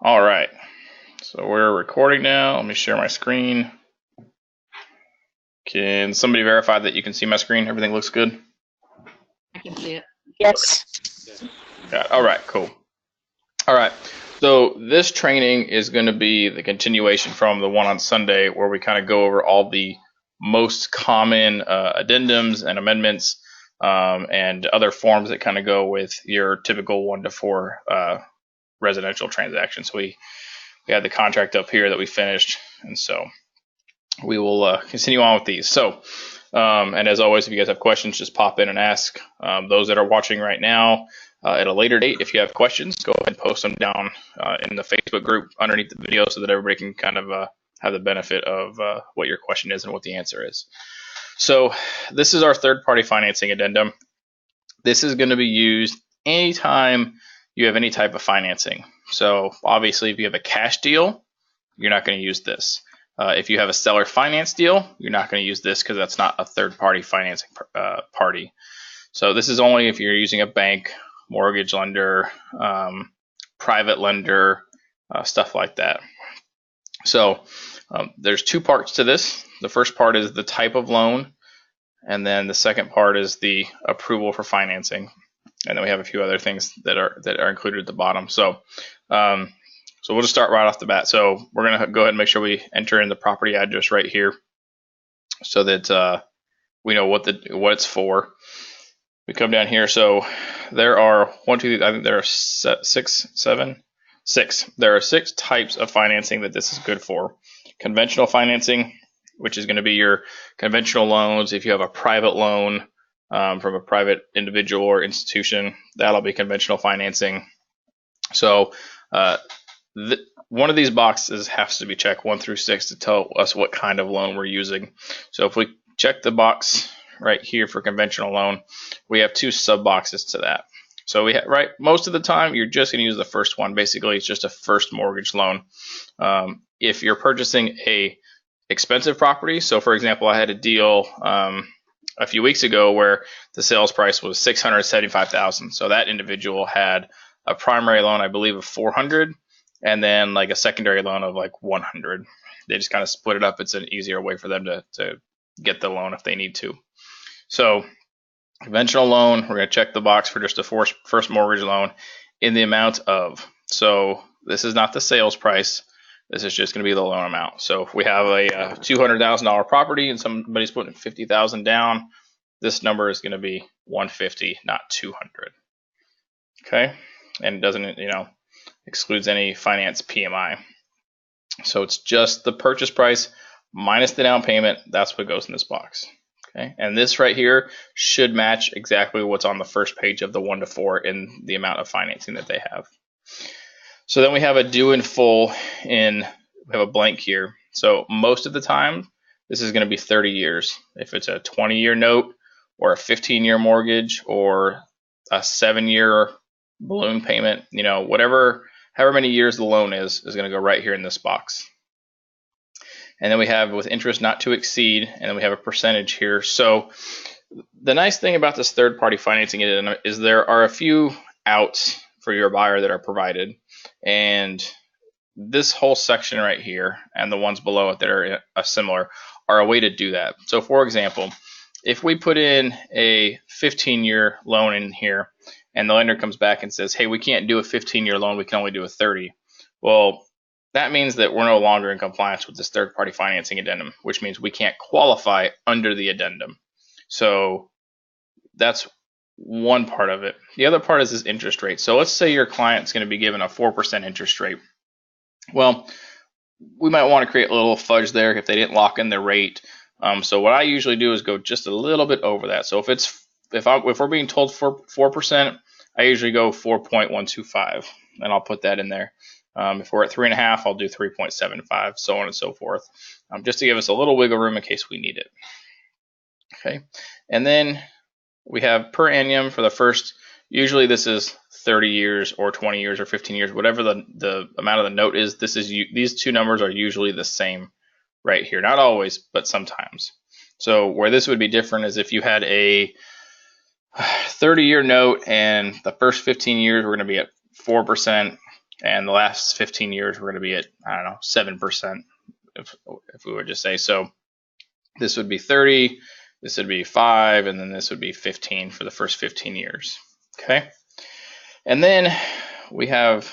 All right, so we're recording now. Let me share my screen. Can somebody verify that you can see my screen? Everything looks good? I can see it. Yes. Got it. All right, cool. All right, so this training is going to be the continuation from the one on Sunday where we kind of go over all the most common addendums and amendments and other forms that kind of go with your typical 1 to 4 residential transaction. So we had the contract up here that we finished, and so we will continue on with these. So, and as always, if you guys have questions, just pop in and ask. Those that are watching right now, at a later date, if you have questions, go ahead and post them down in the Facebook group underneath the video so that everybody can kind of have the benefit of what your question is and what the answer is. So this is our third-party financing addendum. This is going to be used anytime you have any type of financing. So obviously, if you have a cash deal, you're not going to use this. If you have a seller finance deal, you're not going to use this because that's not a third-party financing party. So this is only if you're using a bank, mortgage lender, private lender, stuff like that. So there's 2 parts to this. The first part is the type of loan, and then the second part is the approval for financing. And then we have a few other things that are included at the bottom. So we'll just start right off the bat. So we're going to go ahead and make sure we enter in the property address right here so that we know what it's for. We come down here. So there are I think there are 6. There are 6 types of financing that this is good for. Conventional financing, which is going to be your conventional loans. If you have a private loan from a private individual or institution, that'll be conventional financing. So one of these boxes has to be checked 1 through 6 to tell us what kind of loan we're using. So if we check the box right here for conventional loan, we have 2 sub boxes to that. So we have, most of the time you're just going to use the first one. Basically, it's just a first mortgage loan. If you're purchasing a expensive property, so for example, I had a deal a few weeks ago where the sales price was $675,000. So that individual had a primary loan, I believe, of $400,000, and then like a secondary loan of like $100,000. They just kind of split it up. It's an easier way for them to get the loan if they need to. So conventional loan, we're going to check the box for just a first mortgage loan in the amount of. So this is not the sales price. This is just going to be the loan amount. So if we have a $200,000 property and somebody's putting $50,000 down, this number is going to be $150,000, not $200,000. Okay, and it doesn't, excludes any finance PMI. So it's just the purchase price minus the down payment. That's what goes in this box. Okay, and this right here should match exactly what's on the first page of the 1 to 4 in the amount of financing that they have. So then we have a due in full we have a blank here. So most of the time, this is going to be 30 years. If it's a 20-year note or a 15-year mortgage or a 7-year balloon payment, however many years the loan is going to go right here in this box. And then we have with interest not to exceed, and then we have a percentage here. So the nice thing about this third-party financing is there are a few outs for your buyer that are provided. And this whole section right here and the ones below it that are similar are a way to do that. So for example, if we put in a 15-year loan in here and the lender comes back and says, hey, we can't do a 15-year loan, we can only do a 30. Well, that means that we're no longer in compliance with this third-party financing addendum, which means we can't qualify under the addendum. So that's one part of it. The other part is this interest rate. So let's say your client's going to be given a 4% interest rate. Well, we might want to create a little fudge there if they didn't lock in their rate. So what I usually do is go just a little bit over that. So if we're being told 4%, I usually go 4.125, and I'll put that in there. If we're at 3.5, I'll do 3.75, so on and so forth, just to give us a little wiggle room in case we need it. Okay, and then we have per annum for the first. Usually this is 30 years or 20 years or 15 years, whatever the amount of the note is. These 2 numbers are usually the same right here. Not always, but sometimes. So where this would be different is if you had a 30-year note and the first 15 years were going to be at 4%, And the last 15 years, we're going to be at, I don't know, 7%, if we would just say. So this would be 30, this would be 5, and then this would be 15 for the first 15 years. Okay. And then we have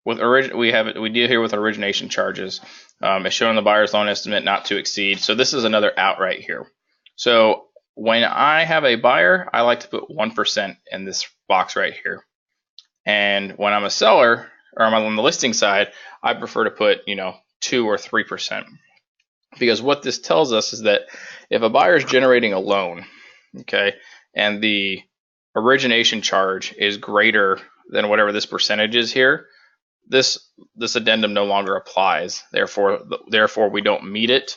we deal here with origination charges. As shown in the buyer's loan estimate, not to exceed. So this is another out right here. So when I have a buyer, I like to put 1% in this box right here. And when I'm a seller, or I'm on the listing side, I prefer to put 2 or 3%. Because what this tells us is that if a buyer is generating a loan, okay, and the origination charge is greater than whatever this percentage is here, this addendum no longer applies. Therefore, we don't meet it,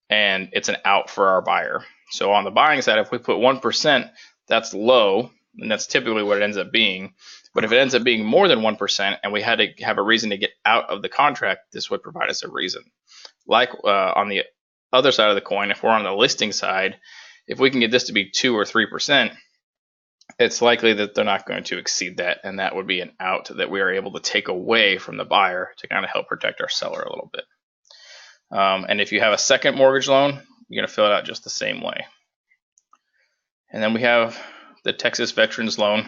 and it's an out for our buyer. So on the buying side, if we put 1%, that's low, and that's typically what it ends up being. But if it ends up being more than 1%, and we had to have a reason to get out of the contract, this would provide us a reason. Like on the other side of the coin, if we're on the listing side, if we can get this to be 2 or 3%, it's likely that they're not going to exceed that, and that would be an out that we are able to take away from the buyer to kind of help protect our seller a little bit. And if you have a second mortgage loan, you're going to fill it out just the same way. And then we have the Texas Veterans Loan.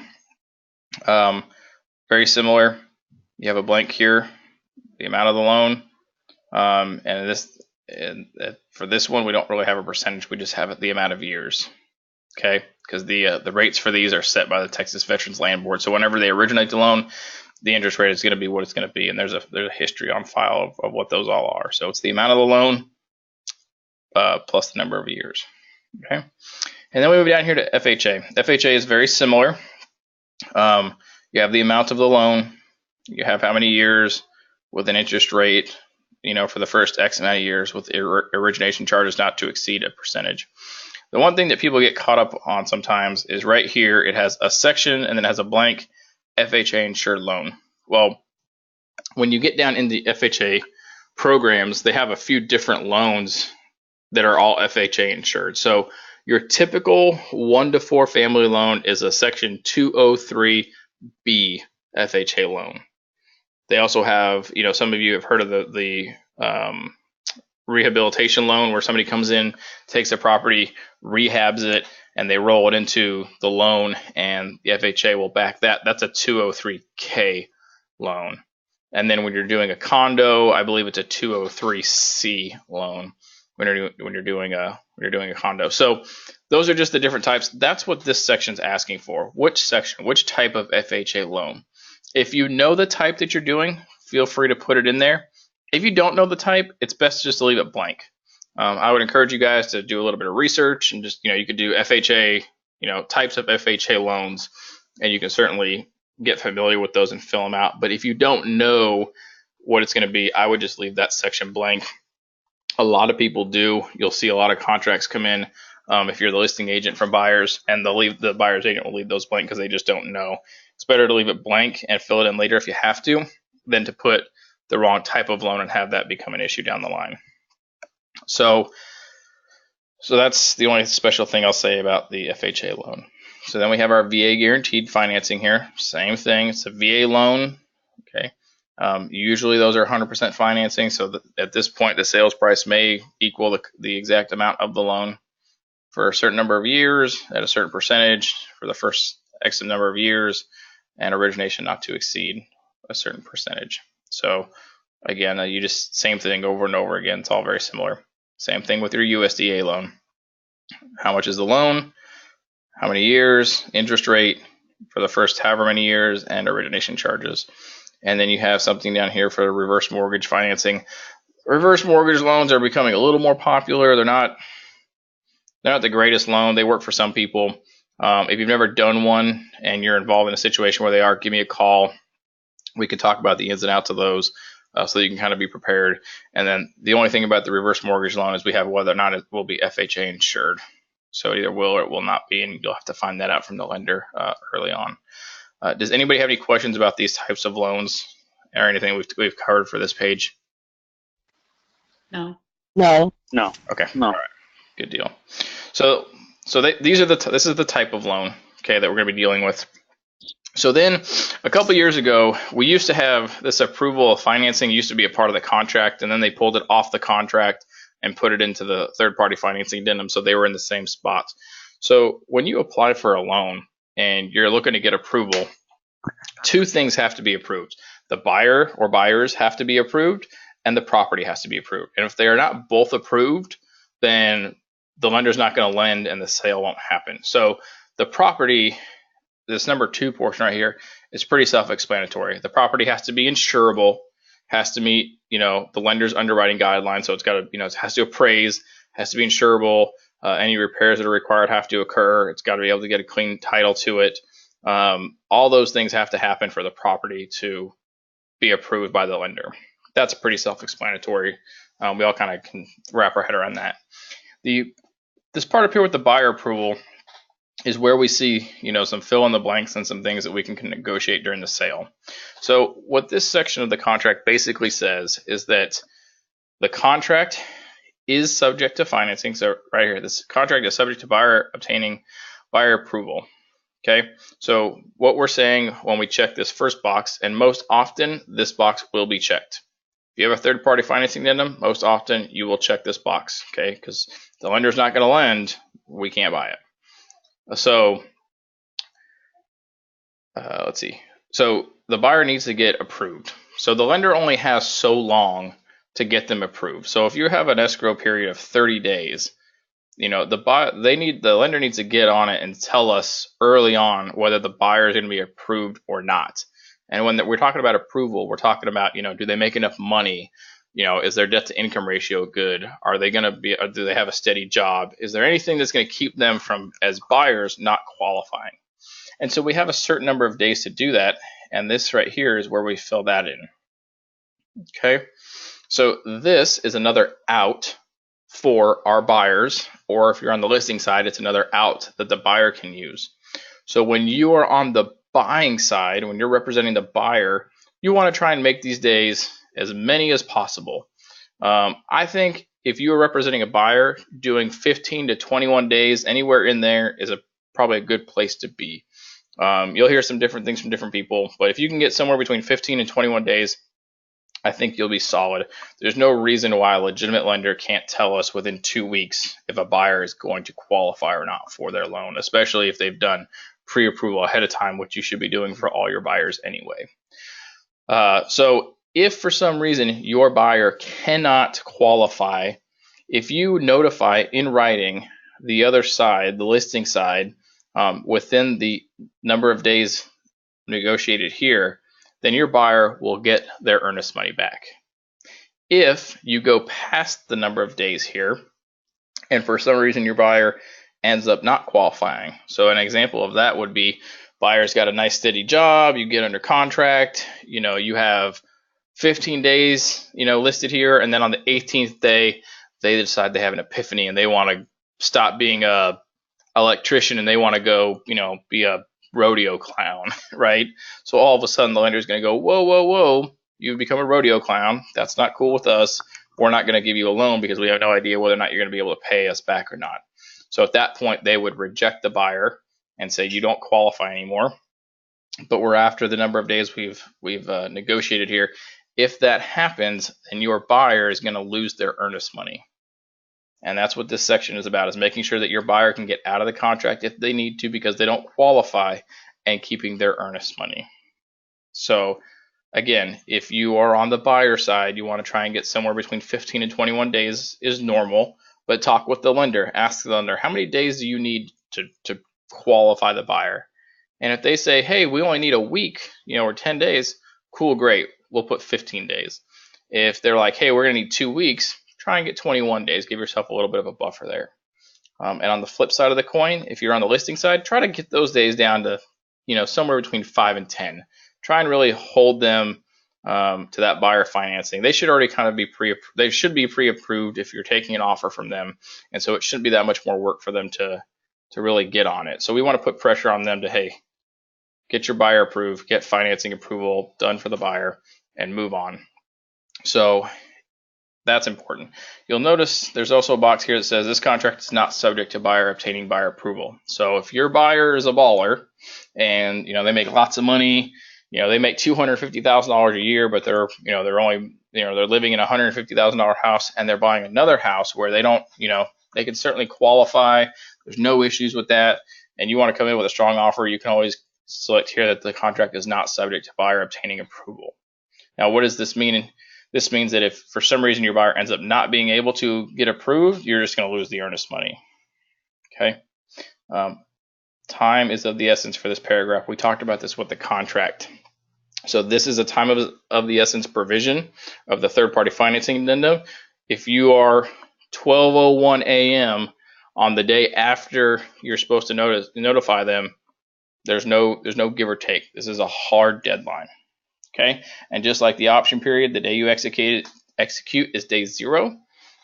Very similar. You have a blank here, the amount of the loan, and for this one, we don't really have a percentage. We just have the amount of years. Okay, because the rates for these are set by the Texas Veterans Land Board. So whenever they originate the loan, the interest rate is going to be what it's going to be, and there's a history on file of what those all are. So it's the amount of the loan plus the number of years. Okay, and then we move down here to FHA. FHA is very similar. You have the amount of the loan, you have how many years with an interest rate, for the first X amount of years with origination charges not to exceed a percentage. The one thing that people get caught up on sometimes is right here, it has a section and then it has a blank FHA insured loan. Well, when you get down in the FHA programs, they have a few different loans that are all FHA insured. So your typical 1 to 4 family loan is a section 203B FHA loan. They also have, some of you have heard of the rehabilitation loan, where somebody comes in, takes a property, rehabs it, and they roll it into the loan, and the FHA will back that. That's a 203K loan. And then when you're doing a condo, I believe it's a 203C loan when you're doing a condo. So those are just the different types. That's what this section's asking for. Which section, which type of FHA loan? If you know the type that you're doing, feel free to put it in there. If you don't know the type, it's best just to leave it blank. I would encourage you guys to do a little bit of research and just, you could do FHA, types of FHA loans, and you can certainly get familiar with those and fill them out. But if you don't know what it's going to be, I would just leave that section blank. A lot of people do. You'll see a lot of contracts come in if you're the listing agent from buyers, and the buyer's agent will leave those blank because they just don't know. It's better to leave it blank and fill it in later if you have to, than to put the wrong type of loan and have that become an issue down the line. So that's the only special thing I'll say about the FHA loan. So then we have our VA guaranteed financing here. Same thing. It's a VA loan. Okay. Usually those are 100% financing. So at this point, the sales price may equal the exact amount of the loan for a certain number of years at a certain percentage for the first X number of years, and origination not to exceed a certain percentage. So again, you just same thing over and over again. It's all very similar. Same thing with your USDA loan. How much is the loan? How many years? Interest rate for the first however many years, and origination charges. And then you have something down here for reverse mortgage financing. Reverse mortgage loans are becoming a little more popular. They're not the greatest loan. They work for some people. If you've never done one and you're involved in a situation where they are, give me a call. We can talk about the ins and outs of those so that you can kind of be prepared. And then the only thing about the reverse mortgage loan is we have whether or not it will be FHA insured. So it either will or it will not be, and you'll have to find that out from the lender early on. Does anybody have any questions about these types of loans or anything we've covered for this page? No. No. Okay. No. All right. Good deal. So this is the type of loan, okay, that we're going to be dealing with. So then a couple years ago, we used to have this approval of financing used to be a part of the contract, and then they pulled it off the contract and put it into the third party financing addendum, so they were in the same spots. So when you apply for a loan and you're looking to get approval, two things have to be approved. The buyer or buyers have to be approved, and the property has to be approved. And if they are not both approved, then the lender's not going to lend and the sale won't happen. So the property, this number 2 portion right here, is pretty self-explanatory. The property has to be insurable, has to meet, the lender's underwriting guidelines. So it's got to, it has to appraise, has to be insurable. Any repairs that are required have to occur. It's got to be able to get a clean title to it. All those things have to happen for the property to be approved by the lender. That's pretty self-explanatory. We all kind of can wrap our head around that. This part up here with the buyer approval is where we see, some fill in the blanks and some things that we can negotiate during the sale. So what this section of the contract basically says is that the contract is subject to financing. So right here, this contract is subject to buyer obtaining buyer approval. Okay, so what we're saying when we check this first box, and most often this box will be checked. If you have a third-party financing addendum, most often you will check this box, okay? Because the lender's not going to lend, we can't buy it. So let's see. So the buyer needs to get approved. So the lender only has so long to get them approved. So if you have an escrow period of 30 days, the lender needs to get on it and tell us early on whether the buyer is going to be approved or not. And when we're talking about approval, we're talking about, do they make enough money? Is their debt to income ratio good? Are they going to be, or do they have a steady job? Is there anything that's going to keep them from, as buyers, not qualifying? And so we have a certain number of days to do that. And this right here is where we fill that in. Okay. So this is another out for our buyers, or if you're on the listing side, it's another out that the buyer can use. So when you are on the buying side, when you're representing the buyer, you want to try and make these days as many as possible. I think if you are representing a buyer, doing 15 to 21 days, anywhere in there is probably a good place to be. You'll hear some different things from different people, but if you can get somewhere between 15 and 21 days, I think you'll be solid. There's no reason why a legitimate lender can't tell us within 2 weeks if a buyer is going to qualify or not for their loan, especially if they've done pre-approval ahead of time, which you should be doing for all your buyers anyway. So if for some reason your buyer cannot qualify, if you notify in writing the other side, the listing side, within the number of days negotiated here, then your buyer will get their earnest money back. If you go past the number of days here, and for some reason your buyer ends up not qualifying. So an example of that would be buyer's got a nice steady job, you get under contract, you have 15 days, listed here, and then on the 18th day, they decide they have an epiphany and they want to stop being a electrician and they want to go, be a rodeo clown, right? So all of a sudden the lender is going to go, whoa, whoa, whoa, you've become a rodeo clown. That's not cool with us. We're not going to give you a loan because we have no idea whether or not you're going to be able to pay us back or not. So at that point, they would reject the buyer and say, you don't qualify anymore. But we're after the number of days we've negotiated here. If that happens, then your buyer is going to lose their earnest money. And that's what this section is about, is making sure that your buyer can get out of the contract if they need to because they don't qualify, and keeping their earnest money. So again, if you are on the buyer side, you want to try and get somewhere between 15 and 21 days is normal, but talk with the lender. Ask the lender, how many days do you need to qualify the buyer? And if they say, hey, we only need a week, or 10 days, cool, great, we'll put 15 days. If they're like, hey, we're going to need 2 weeks, try and get 21 days. Give yourself a little bit of a buffer there. And on the flip side of the coin, if you're on the listing side, try to get those days down to, somewhere between 5 and 10. Try and really hold them to that buyer financing. They should already kind of be they should be pre-approved if you're taking an offer from them. And so it shouldn't be that much more work for them to really get on it. So we want to put pressure on them to, hey, get your buyer approved, get financing approval done for the buyer, and move on. So That's important. You'll notice there's also a box here that says this contract is not subject to buyer obtaining buyer approval. So if your buyer is a baller and they make lots of money, they make $250,000 a year, but they're only they're living in a $150,000 house and they're buying another house where they don't they can certainly qualify. There's no issues with that, and you want to come in with a strong offer, you can always select here that the contract is not subject to buyer obtaining approval. Now, what does this mean? This means that if for some reason your buyer ends up not being able to get approved, you're just going to lose the earnest money. Okay. Time is of the essence for this paragraph. We talked about this with the contract. So this is a time of the essence provision of the third-party financing addendum. If you are 12:01 a.m. on the day after you're supposed to notify them, there's no give or take. This is a hard deadline. Okay, and just like the option period, the day you execute is day 0,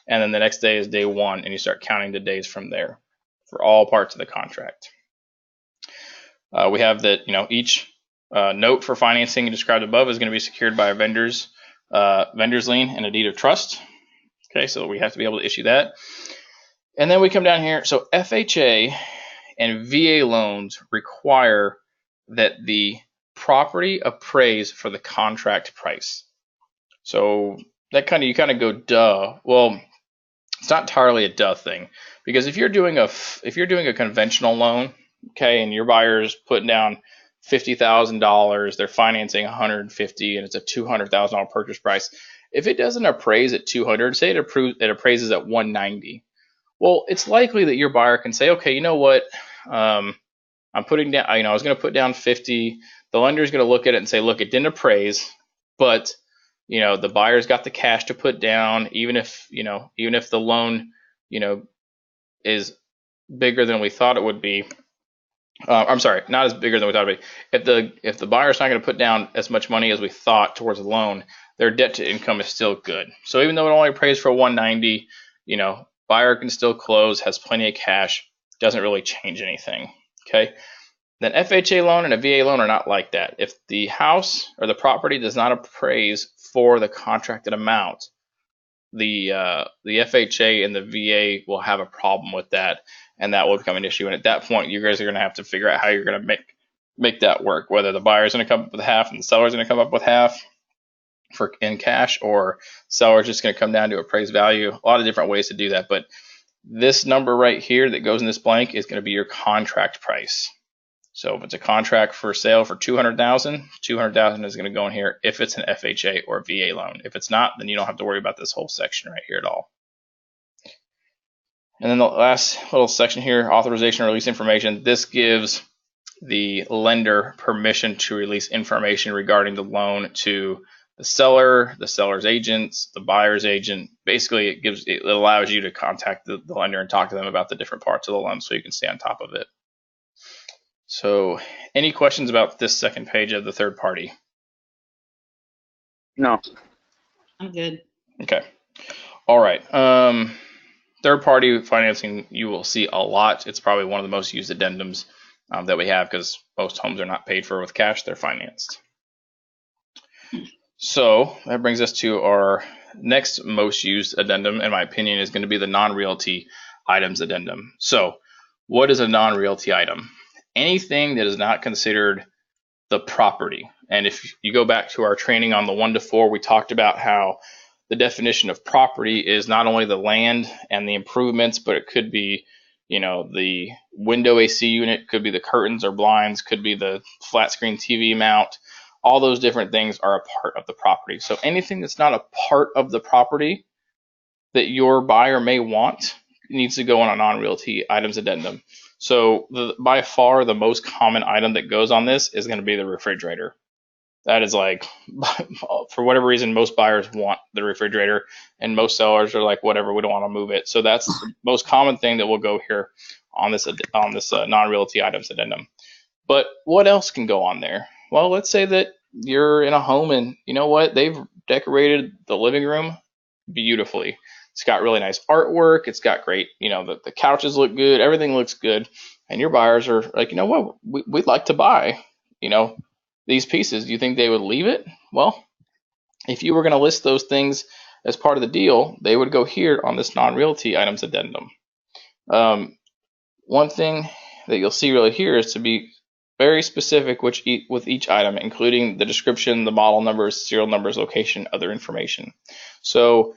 and then the next day is day 1, and you start counting the days from there for all parts of the contract. We have that each note for financing described above is going to be secured by a vendor's lien and a deed of trust. Okay, so we have to be able to issue that. And then we come down here. So FHA and VA loans require that the property appraise for the contract price. So that you kind of go duh. Well, it's not entirely a duh thing, because if you're doing a conventional loan, okay, and your buyer's putting down $50,000, they're financing $150,000, and it's a $200,000 purchase price. If it doesn't appraise at $200,000, say it appraises at $190,000, well, it's likely that your buyer can say, okay, you know what, I'm putting down, I was going to put down $50,000. The lender is going to look at it and say, look, it didn't appraise, but the buyer's got the cash to put down, even if the loan is bigger than we thought it would be. I'm sorry, not as bigger than we thought it would be. If the buyer's not going to put down as much money as we thought towards the loan, their debt to income is still good. So even though it only appraised for $190,000, buyer can still close, has plenty of cash, doesn't really change anything. Okay. Then FHA loan and a VA loan are not like that. If the house or the property does not appraise for the contracted amount, the FHA and the VA will have a problem with that, and that will become an issue. And at that point, you guys are going to have to figure out how you're going to make that work. Whether the buyer is going to come up with half and the seller is going to come up with half in cash, or seller is just going to come down to appraised value. A lot of different ways to do that, but this number right here that goes in this blank is going to be your contract price. So if it's a contract for sale for $200,000, $200,000 is going to go in here if it's an FHA or VA loan. If it's not, then you don't have to worry about this whole section right here at all. And then the last little section here, authorization to release information. This gives the lender permission to release information regarding the loan to the seller, the seller's agents, the buyer's agent. Basically, it allows you to contact the lender and talk to them about the different parts of the loan so you can stay on top of it. So, any questions about this second page of the third party? No. I'm good. Okay. All right. Third party financing, you will see a lot. It's probably one of the most used addendums that we have, because most homes are not paid for with cash, they're financed. So that brings us to our next most used addendum, in my opinion, is going to be the non-realty items addendum. So what is a non-realty item? Anything that is not considered the property. And if you go back to our training on the 1 to 4, we talked about how the definition of property is not only the land and the improvements, but it could be, the window AC unit, could be the curtains or blinds, could be the flat screen TV mount. All those different things are a part of the property. So anything that's not a part of the property that your buyer may want needs to go on a non-realty items addendum. So by far the most common item that goes on this is going to be the refrigerator. That is like, for whatever reason, most buyers want the refrigerator, and most sellers are like, whatever, we don't want to move it. So that's the most common thing that will go here on this non-realty items addendum. But what else can go on there? Well, let's say that you're in a home and you know what? They've decorated the living room beautifully. It's got really nice artwork. It's got great, the couches look good. Everything looks good. And your buyers are like, you know what? We'd like to buy, these pieces. Do you think they would leave it? Well, if you were going to list those things as part of the deal, they would go here on this non-realty items addendum. One thing that you'll see really here is to be very specific with each item, including the description, the model numbers, serial numbers, location, other information. So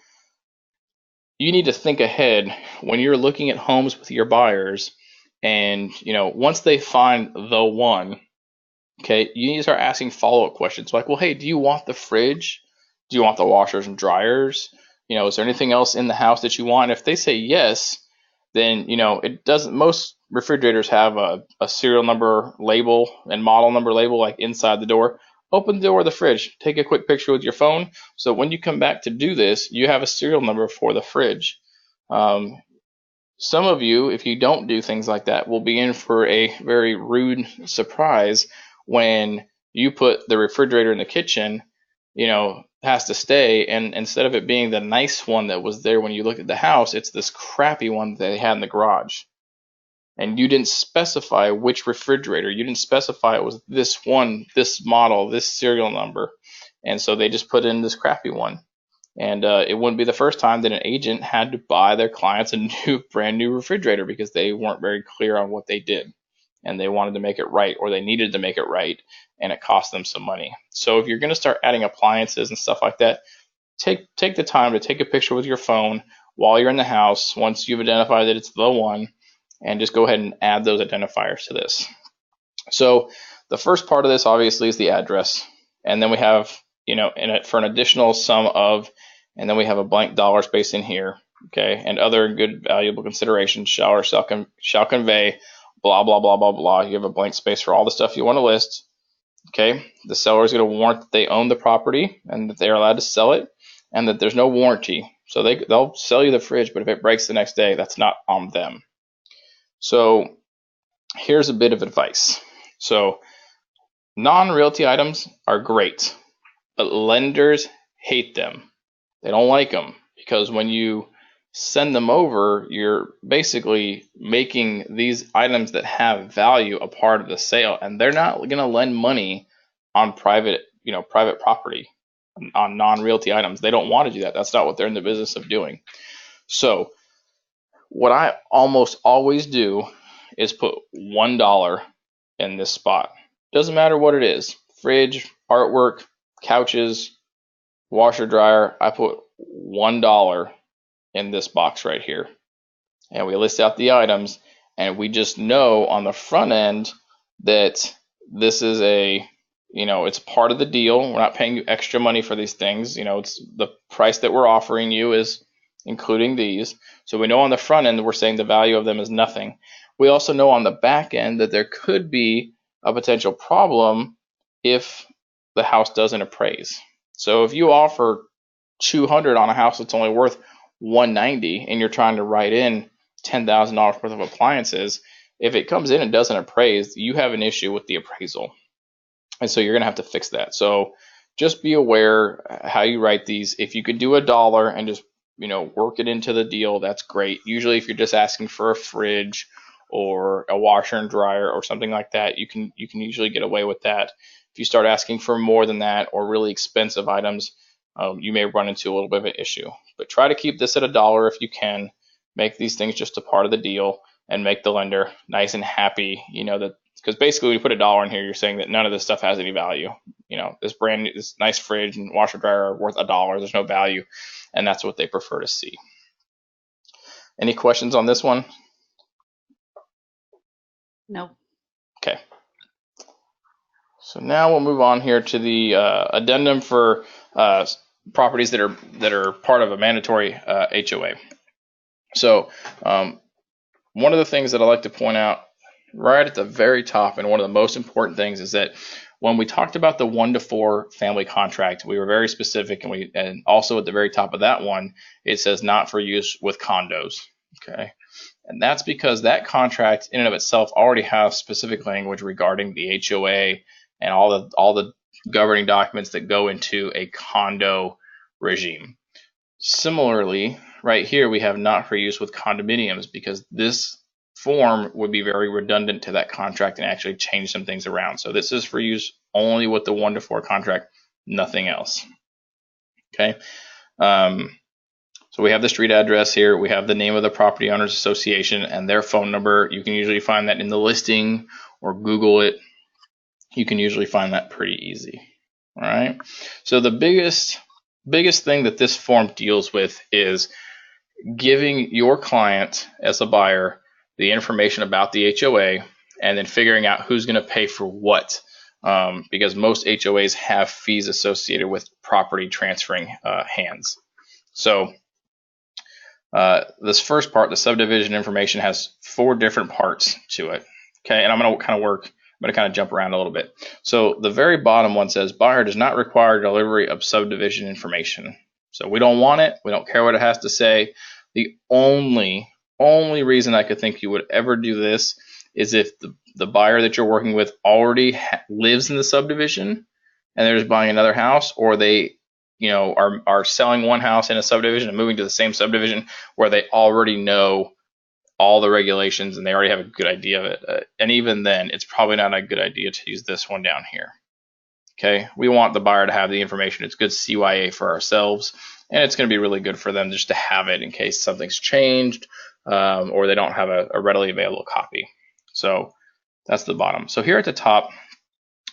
you need to think ahead when you're looking at homes with your buyers, and once they find the one, okay, you need to start asking follow-up questions like, well, hey, do you want the fridge? Do you want the washers and dryers? Is there anything else in the house that you want? And if they say yes, then it doesn't. Most refrigerators have a serial number label and model number label like inside the door. Open the door of the fridge, take a quick picture with your phone, so when you come back to do this, you have a serial number for the fridge. Some of you, if you don't do things like that, will be in for a very rude surprise when you put the refrigerator in the kitchen, has to stay, and instead of it being the nice one that was there when you looked at the house, it's this crappy one that they had in the garage. And you didn't specify which refrigerator. You didn't specify it was this one, this model, this serial number. And so they just put in this crappy one. And it wouldn't be the first time that an agent had to buy their clients a brand new refrigerator because they weren't very clear on what they did. And they wanted to make it right, or they needed to make it right, and it cost them some money. So if you're going to start adding appliances and stuff like that, take the time to take a picture with your phone while you're in the house once you've identified that it's the one, and just go ahead and add those identifiers to this. So the first part of this obviously is the address, and then we have in it for an additional sum of, and then we have a blank dollar space in here, okay, and other good valuable considerations shall convey blah blah blah blah blah. You have a blank space for all the stuff you want to list. Okay, the seller is going to warrant that they own the property and that they are allowed to sell it, and that there's no warranty. So they'll sell you the fridge, but if it breaks the next day, that's not on them. So here's a bit of advice. So non-realty items are great, but lenders hate them. They don't like them because when you send them over, you're basically making these items that have value a part of the sale, and they're not going to lend money on private property, on non-realty items. They don't want to do that. That's not what they're in the business of doing. So what I almost always do is put $1 in this spot. Doesn't matter what it is. Fridge, artwork, couches, washer, dryer. I put $1 in this box right here. And we list out the items, and we just know on the front end that this is it's part of the deal. We're not paying you extra money for these things. It's the price that we're offering you is including these. So we know on the front end that we're saying the value of them is nothing. We also know on the back end that there could be a potential problem if the house doesn't appraise. So if you offer $200 on a house that's only worth $190 and you're trying to write in $10,000 worth of appliances, if it comes in and doesn't appraise, you have an issue with the appraisal. And so you're going to have to fix that. So just be aware how you write these. If you could do $1 and just work it into the deal, that's great. Usually if you're just asking for a fridge or a washer and dryer or something like that, you can usually get away with that. If you start asking for more than that or really expensive items, you may run into a little bit of an issue. But try to keep this at $1 if you can. Make these things just a part of the deal and make the lender nice and happy. That because basically when you put $1 in here, you're saying that none of this stuff has any value. This nice fridge and washer dryer are worth $1. There's no value, and that's what they prefer to see. Any questions on this one? No. Okay. So now we'll move on here to the addendum for properties that are part of a mandatory HOA. So one of the things that I like to point out right at the very top, and one of the most important things, is that when we talked about the 1 to 4 family contract, we were very specific, and also at the very top of that one, it says not for use with condos. Okay. And that's because that contract in and of itself already has specific language regarding the HOA and all the governing documents that go into a condo regime. Similarly, right here we have not for use with condominiums, because this form would be very redundant to that contract and actually change some things around. So this is for use only with the 1 to 4 contract, nothing else. Okay. So we have the street address here. We have the name of the property owners association and their phone number. You can usually find that in the listing or Google it. You can usually find that pretty easy. All right. So the biggest thing that this form deals with is giving your client as a buyer the information about the HOA and then figuring out who's going to pay for what. Because most HOAs have fees associated with property transferring hands. So this first part, the subdivision information, has 4 different parts to it. Okay, and I'm going to kind of jump around a little bit. So the very bottom one says buyer does not require delivery of subdivision information. So we don't want it. We don't care what it has to say. The only reason I could think you would ever do this is if the buyer that you're working with already lives in the subdivision and they're just buying another house, or they are selling one house in a subdivision and moving to the same subdivision where they already know all the regulations and they already have a good idea of it. And even then, it's probably not a good idea to use this one down here. Okay, we want the buyer to have the information. It's good CYA for ourselves, and it's going to be really good for them just to have it in case something's changed or they don't have a readily available copy. So that's the bottom. So here at the top,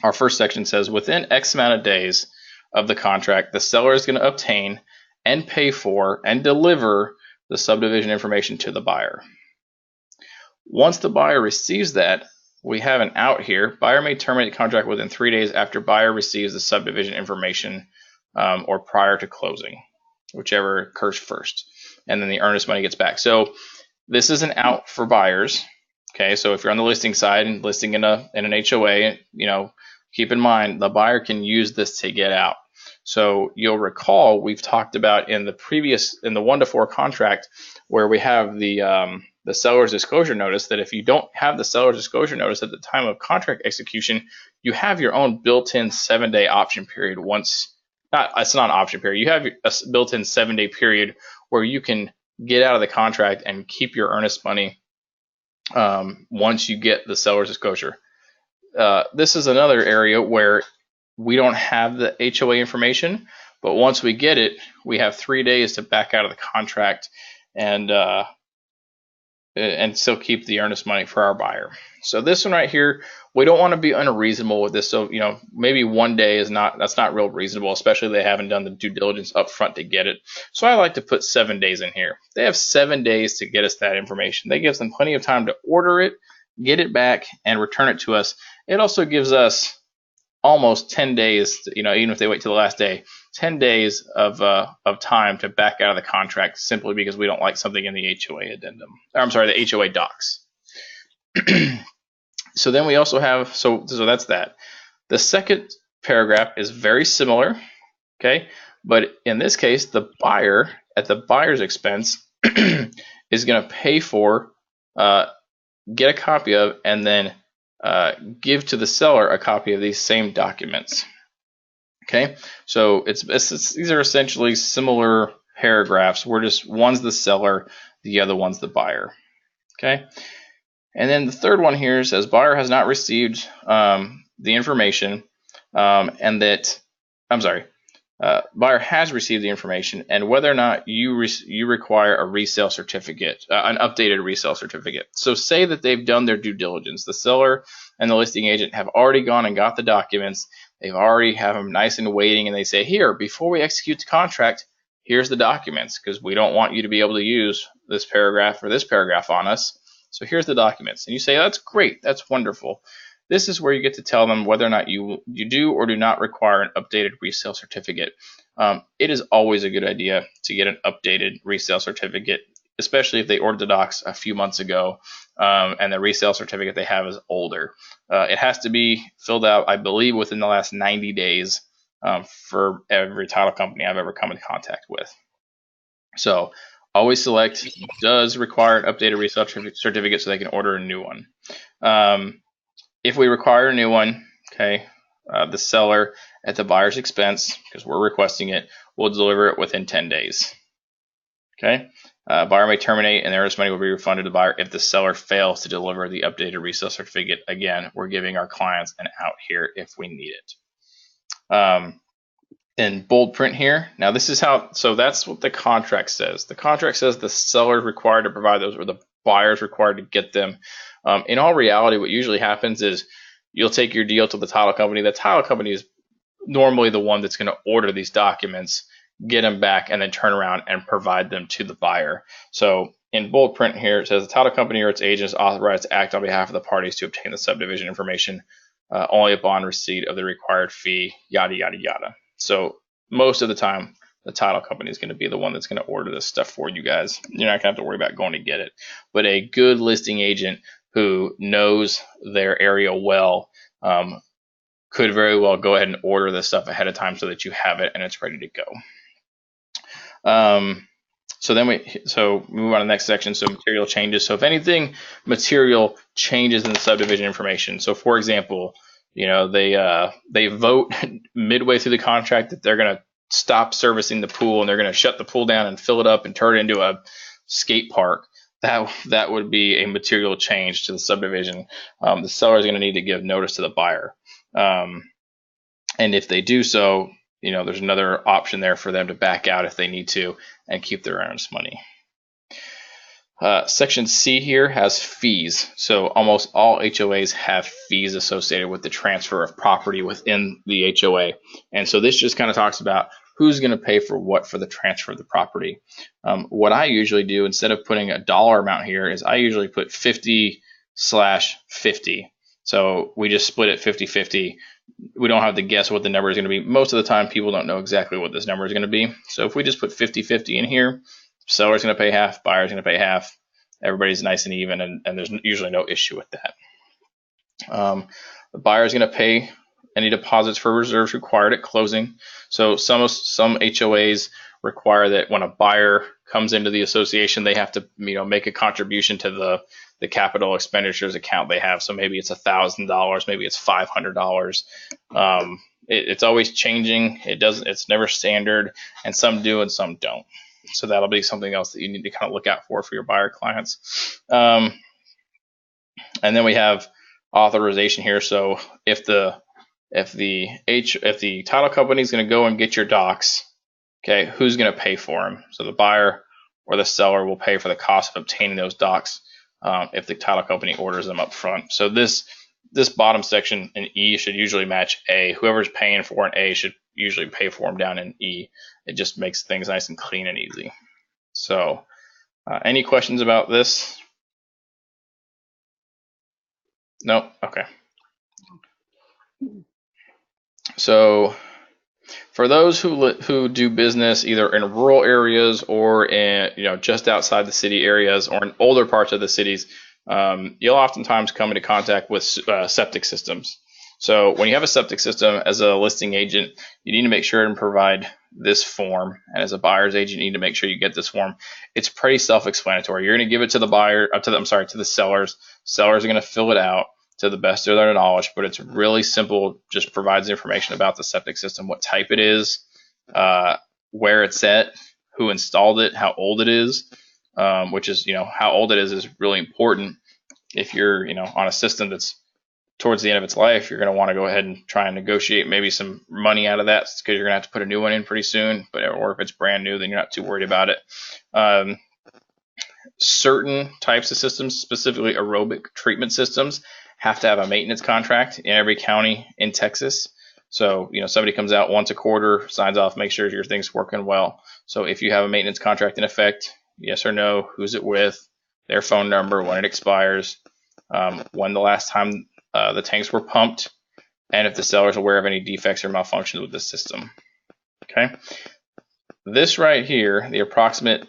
our first section says within X amount of days of the contract, the seller is going to obtain and pay for and deliver the subdivision information to the buyer. Once the buyer receives that, we have an out here. Buyer may terminate the contract within 3 days after buyer receives the subdivision information or prior to closing, whichever occurs first. And then the earnest money gets back. So this is an out for buyers. Okay, so if you're on the listing side and listing in an HOA, keep in mind the buyer can use this to get out. So you'll recall we've talked about in the 1-to-4 contract where we have the seller's disclosure notice, that if you don't have the seller's disclosure notice at the time of contract execution, you have your own built-in 7-day option period. It's not an option period. You have a built-in 7-day period where you can get out of the contract and keep your earnest money once you get the seller's disclosure. This is another area where we don't have the HOA information, but once we get it, we have 3 days to back out of the contract and still keep the earnest money for our buyer. So this one right here, we don't want to be unreasonable with this. So maybe 1 day that's not real reasonable, especially if they haven't done the due diligence up front to get it. So I like to put 7 days in here. They have 7 days to get us that information. That gives them plenty of time to order it, get it back, and return it to us. It also gives us almost 10 days, even if they wait till the last day, 10 days of time to back out of the contract simply because we don't like something in the HOA addendum. The HOA docs. So then we also have, so that's that. The second paragraph is very similar, okay? But in this case, the buyer, at the buyer's expense, is going to pay for, get a copy of, and then give to the seller a copy of these same documents. Okay, so these are essentially similar paragraphs. One's the seller, the other one's the buyer. Okay, and then the third one here says buyer has not received the information, and that buyer has received the information, and whether or not you require a resale certificate, an updated resale certificate. So say that they've done their due diligence. The seller and the listing agent have already gone and got the documents. They've already have them nice and waiting, and they say, here, before we execute the contract, here's the documents, because we don't want you to be able to use this paragraph or this paragraph on us. So here's the documents. And you say, that's great, that's wonderful. This is where you get to tell them whether or not you do or do not require an updated resale certificate. It is always a good idea to get an updated resale certificate, especially if they ordered the docs a few months ago and the resale certificate they have is older. It has to be filled out, I believe, within the last 90 days for every title company I've ever come in contact with. So always select does require an updated resale certificate so they can order a new one. If we require a new one, okay, the seller at the buyer's expense, because we're requesting it, will deliver it within 10 days. Okay, buyer may terminate and the earnest money will be refunded to the buyer if the seller fails to deliver the updated resale certificate. Again, we're giving our clients an out here if we need it. in bold print here. Now this is how, so that's what the contract says. The contract says the seller is required to provide those, or the buyer is required to get them. In all reality, what usually happens is you'll take your deal to the title company. The title company is normally the one that's going to order these documents, get them back, and then turn around and provide them to the buyer. So in bold print here, it says the title company or its agent is authorized to act on behalf of the parties to obtain the subdivision information only upon receipt of the required fee, yada, yada, yada. So most of the time, the title company is going to be the one that's going to order this stuff for you guys. You're not going to have to worry about going to get it. But a good listing agent who knows their area well could very well go ahead and order this stuff ahead of time so that you have it and it's ready to go. So move on to the next section. So material changes. So if anything material changes in the subdivision information. So for example, they vote midway through the contract that they're going to stop servicing the pool and they're going to shut the pool down and fill it up and turn it into a skate park. That would be a material change to the subdivision. The seller is going to need to give notice to the buyer. And if they do so, there's another option there for them to back out if they need to and keep their earnest money. Section C here has fees. So almost all HOAs have fees associated with the transfer of property within the HOA. And so this just kind of talks about who's going to pay for what for the transfer of the property. What I usually do, instead of putting a dollar amount here, is I usually put 50/50. So we just split it 50/50. We don't have to guess what the number is going to be. Most of the time, people don't know exactly what this number is going to be. So if we just put 50/50 in here, seller's going to pay half, buyer's going to pay half. Everybody's nice and even, and there's usually no issue with that. The buyer's going to pay any deposits for reserves required at closing. So some HOAs require that when a buyer comes into the association, they have to make a contribution to the capital expenditures account they have. So maybe it's $1,000, maybe it's $500. It's always changing. It's never standard, and some do and some don't. So that'll be something else that you need to kind of look out for your buyer clients. And then we have authorization here. So if the title company is going to go and get your docs, okay, who's going to pay for them? So the buyer or the seller will pay for the cost of obtaining those docs if the title company orders them up front. So this bottom section in E should usually match A. Whoever's paying for an A should usually pay for them down in E. It just makes things nice and clean and easy. So any questions about this? No? Okay. So for those who do business either in rural areas or in just outside the city areas or in older parts of the cities, you'll oftentimes come into contact with septic systems. So when you have a septic system, as a listing agent, you need to make sure and provide this form, and as a buyer's agent, you need to make sure you get this form. It's pretty self-explanatory. You're going to give it to the sellers. Sellers are going to fill it out to the best of their knowledge, but it's really simple. Just provides information about the septic system, what type it is, where it's at, who installed it, how old it is, which is, how old it is really important. If you're, on a system that's towards the end of its life, you're going to want to go ahead and try and negotiate maybe some money out of that because you're going to have to put a new one in pretty soon. Or if it's brand new, then you're not too worried about it. Certain types of systems, specifically aerobic treatment systems, have to have a maintenance contract in every county in Texas. So, somebody comes out once a quarter, signs off, make sure your thing's working well. So if you have a maintenance contract in effect, yes or no, who's it with, their phone number, when it expires, when the last time the tanks were pumped, and if the seller is aware of any defects or malfunctions with the system. Okay. This right here, the approximate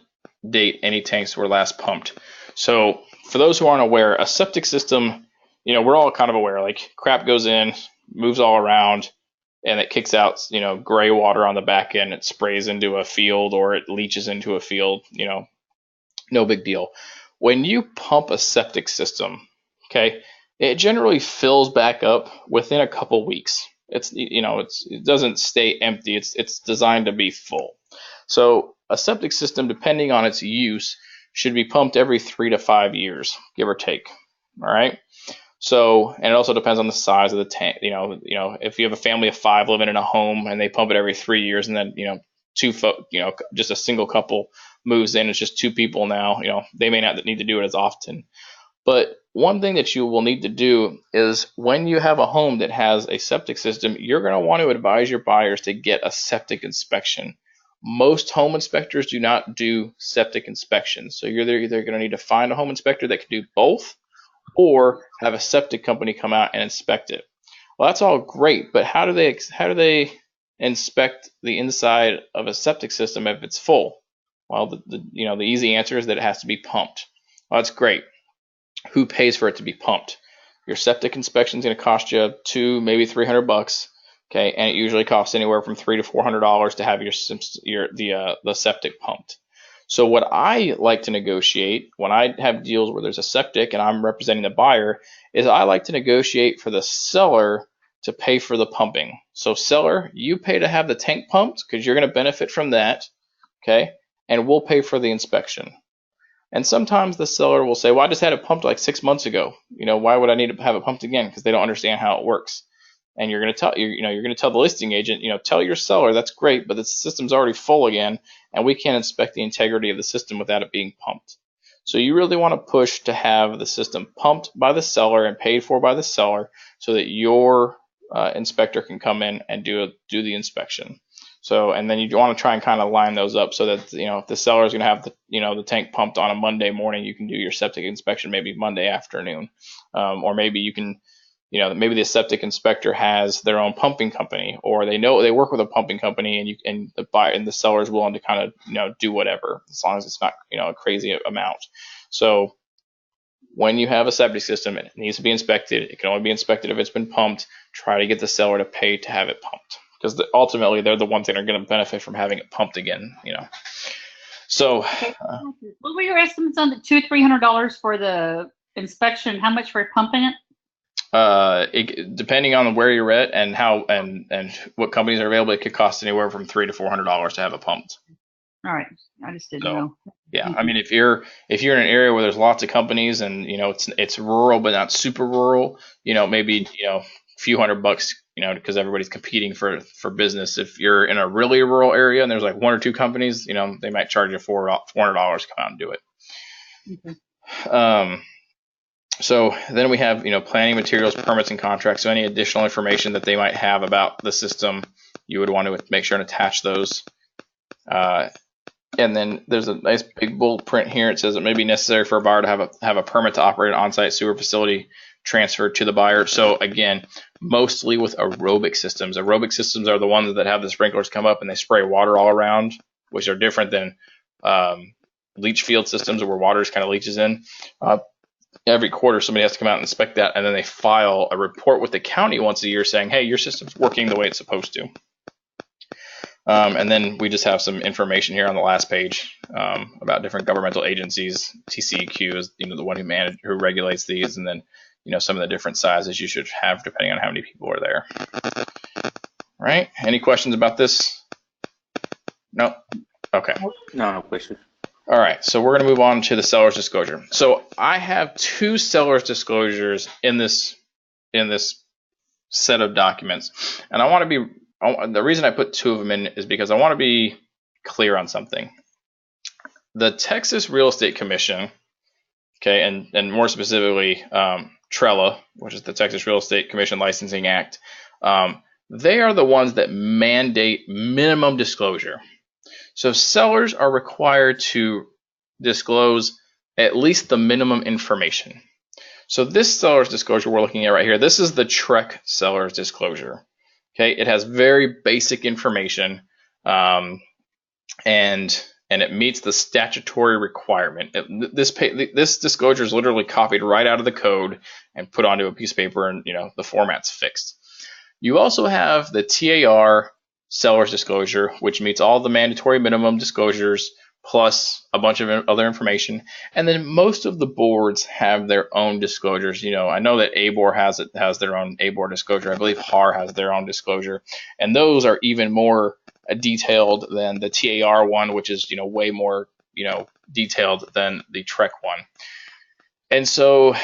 date any tanks were last pumped. So for those who aren't aware, a septic system, we're all kind of aware, like crap goes in, moves all around, and it kicks out, gray water on the back end. It sprays into a field or it leaches into a field, no big deal. When you pump a septic system, okay, it generally fills back up within a couple weeks. It doesn't stay empty. It's designed to be full. So a septic system, depending on its use, should be pumped every 3 to 5 years, give or take. All right. So, and it also depends on the size of the tank. If you have a family of 5 living in a home and they pump it every 3 years, and then just a single couple moves in, it's just 2 people now. They may not need to do it as often. But one thing that you will need to do is when you have a home that has a septic system, you're going to want to advise your buyers to get a septic inspection. Most home inspectors do not do septic inspections. So you're either going to need to find a home inspector that can do both, or have a septic company come out and inspect it. Well, that's all great, but how do they inspect the inside of a septic system if it's full? Well, the easy answer is that it has to be pumped. Well, that's great. Who pays for it to be pumped? Your septic inspection is going to cost you $200, maybe $300. Okay, and it usually costs anywhere from $300 to $400 to have the septic pumped. So what I like to negotiate when I have deals where there's a septic and I'm representing the buyer is I like to negotiate for the seller to pay for the pumping. So seller, you pay to have the tank pumped because you're going to benefit from that. Okay, and we'll pay for the inspection. And sometimes the seller will say, well, I just had it pumped like 6 months ago. Why would I need to have it pumped again? Because they don't understand how it works. And you're going to tell the listing agent, tell your seller that's great, but the system's already full again, and we can't inspect the integrity of the system without it being pumped. So you really want to push to have the system pumped by the seller and paid for by the seller, so that your inspector can come in and do the inspection. So, and then you want to try and kind of line those up so that, if the seller is going to have the tank pumped on a Monday morning, you can do your septic inspection maybe Monday afternoon, or maybe you can, maybe the septic inspector has their own pumping company, or they work with a pumping company, and the buyer and the seller is willing to kind of, do whatever, as long as it's not, a crazy amount. So when you have a septic system, it needs to be inspected. It can only be inspected if it's been pumped. Try to get the seller to pay to have it pumped, because ultimately they're the ones that are going to benefit from having it pumped again. So Okay. What were your estimates on the $200-$300 for the inspection? How much for pumping it? Depending on where you're at and how and what companies are available, it could cost anywhere from $300 to $400 to have it pumped. All right, I just didn't know. Yeah, I mean, if you're in an area where there's lots of companies and it's rural but not super rural, maybe a few $100, because everybody's competing for business. If you're in a really rural area and there's like 1 or 2 companies, they might charge you $400 to come out and do it. Okay. So then we have planning materials, permits, and contracts. So any additional information that they might have about the system, you would want to make sure and attach those. And then there's a nice big bold print here. It says it may be necessary for a buyer to have a permit to operate an on-site sewer facility transferred to the buyer. So again, mostly with aerobic systems. Aerobic systems are the ones that have the sprinklers come up and they spray water all around, which are different than leach field systems where water just kind of leaches in. Every quarter, somebody has to come out and inspect that, and then they file a report with the county once a year saying, hey, your system's working the way it's supposed to. And then we just have some information here on the last page about different governmental agencies. TCEQ is the one who regulates these, and then some of the different sizes you should have depending on how many people are there. All right. Any questions about this? No. Okay. No questions. All right. So we're going to move on to the seller's disclosure. So I have 2 seller's disclosures in this set of documents, and I want to be. The reason I put 2 of them in is because I want to be clear on something. The Texas Real Estate Commission, okay, and more specifically TRELA, which is the Texas Real Estate Commission Licensing Act, they are the ones that mandate minimum disclosure. So sellers are required to disclose at least the minimum information. So this seller's disclosure we're looking at right here, this is the TREC seller's disclosure. Okay, it has very basic information, and it meets the statutory requirement. This disclosure is literally copied right out of the code and put onto a piece of paper, and the format's fixed. You also have the TAR seller's disclosure, which meets all the mandatory minimum disclosures plus a bunch of other information. And then most of the boards have their own disclosures. I know that ABOR has their own ABOR disclosure. I believe HAR has their own disclosure. And those are even more detailed than the TAR one, which is, way more, detailed than the TREC one. And so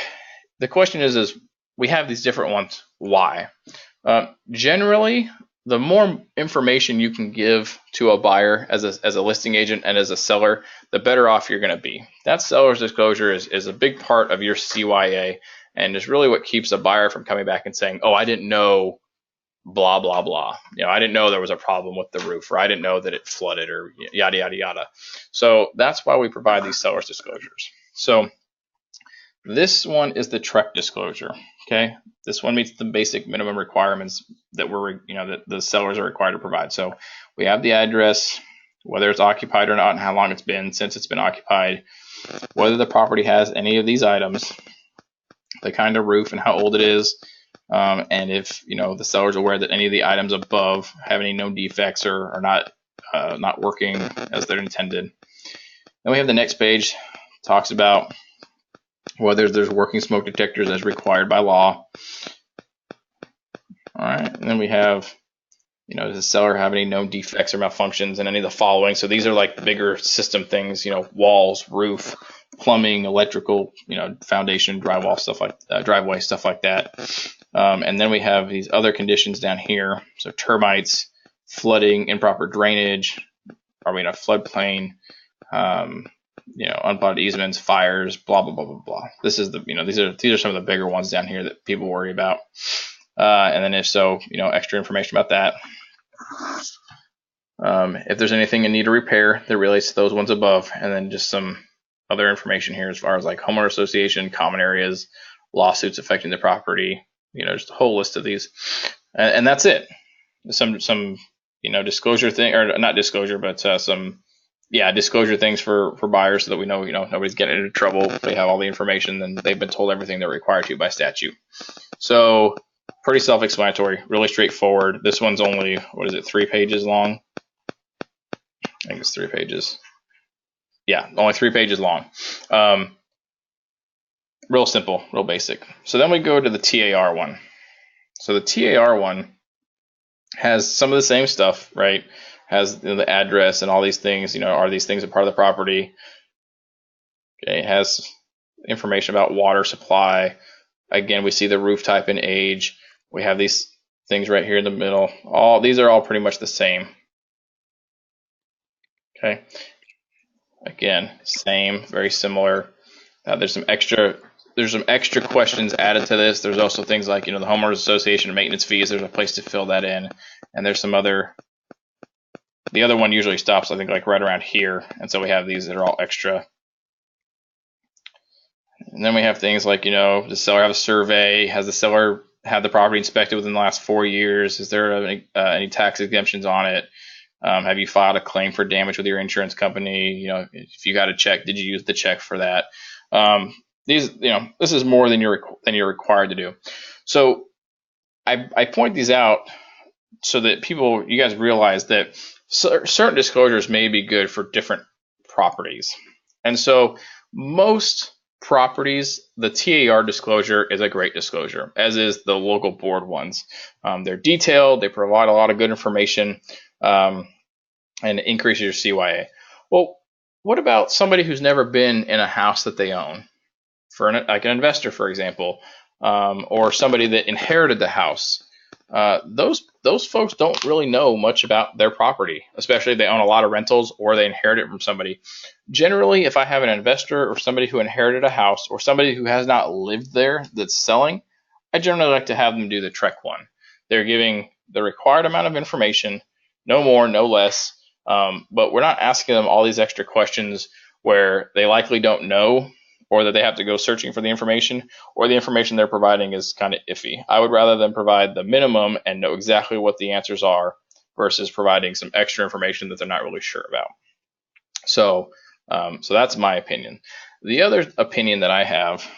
the question is we have these different ones. Why? Generally, the more information you can give to a buyer as a listing agent and as a seller, the better off you're going to be. That seller's disclosure is a big part of your CYA, and is really what keeps a buyer from coming back and saying, oh, I didn't know blah, blah, blah. I didn't know there was a problem with the roof, or I didn't know that it flooded, or yada, yada, yada. So that's why we provide these seller's disclosures. So this one is the TREC disclosure. Okay, this one meets the basic minimum requirements that that the sellers are required to provide. So we have the address, whether it's occupied or not, and how long it's been since it's been occupied, whether the property has any of these items, the kind of roof and how old it is, and if the seller's aware that any of the items above have any known defects or are not working as they're intended. Then we have the next page, talks about whether there's working smoke detectors as required by law. All right, and then we have, does the seller have any known defects or malfunctions in any of the following? So these are like bigger system things, walls, roof, plumbing, electrical, foundation, drywall, driveway, stuff like that. And then we have these other conditions down here. So termites, flooding, improper drainage, are we in a floodplain? Unplowed easements, fires, blah, blah, blah, blah, blah. This is these are some of the bigger ones down here that people worry about. And then if so, extra information about that. If there's anything in need of repair that relates to those ones above, and then just some other information here as far as like homeowner association, common areas, lawsuits affecting the property, just a whole list of these. And that's it. Some disclosure thing, or not disclosure, but some disclosure things for buyers so that we know, nobody's getting into trouble. They have all the information and they've been told everything they're required to by statute. So pretty self-explanatory, really straightforward. This one's only, 3 pages long? I think it's 3 pages. Yeah, only 3 pages long. Real simple, real basic. So then we go to the TAR one. So the TAR one has some of the same stuff, right? Has the address and all these things, are these things a part of the property? Okay, it has information about water supply. Again, we see the roof type and age. We have these things right here in the middle. These are all pretty much the same. Okay. Again, same, very similar. There's some extra questions added to this. There's also things like, the homeowners association and maintenance fees. There's a place to fill that in. And there's some other, the other one usually stops, I think, like right around here. And so we have these that are all extra. And then we have things like, does the seller have a survey? Has the seller had the property inspected within the last 4 years? Is there any tax exemptions on it? Have you filed a claim for damage with your insurance company? If you got a check, did you use the check for that? This is more than you're required to do. So I point these out so that you guys realize that certain disclosures may be good for different properties. And so most properties, the TAR disclosure is a great disclosure, as is the local board ones. They're detailed, they provide a lot of good information, and it increases your CYA. Well, what about somebody who's never been in a house that they own? Like an investor, for example, or somebody that inherited the house. Those folks don't really know much about their property, especially if they own a lot of rentals or they inherit it from somebody. Generally, if I have an investor or somebody who inherited a house or somebody who has not lived there that's selling, I generally like to have them do the TREC one. They're giving the required amount of information, no more, no less, but we're not asking them all these extra questions where they likely don't know, or that they have to go searching for the information, or the information they're providing is kind of iffy. I would rather them provide the minimum and know exactly what the answers are versus providing some extra information that they're not really sure about. So that's my opinion. The other opinion that I have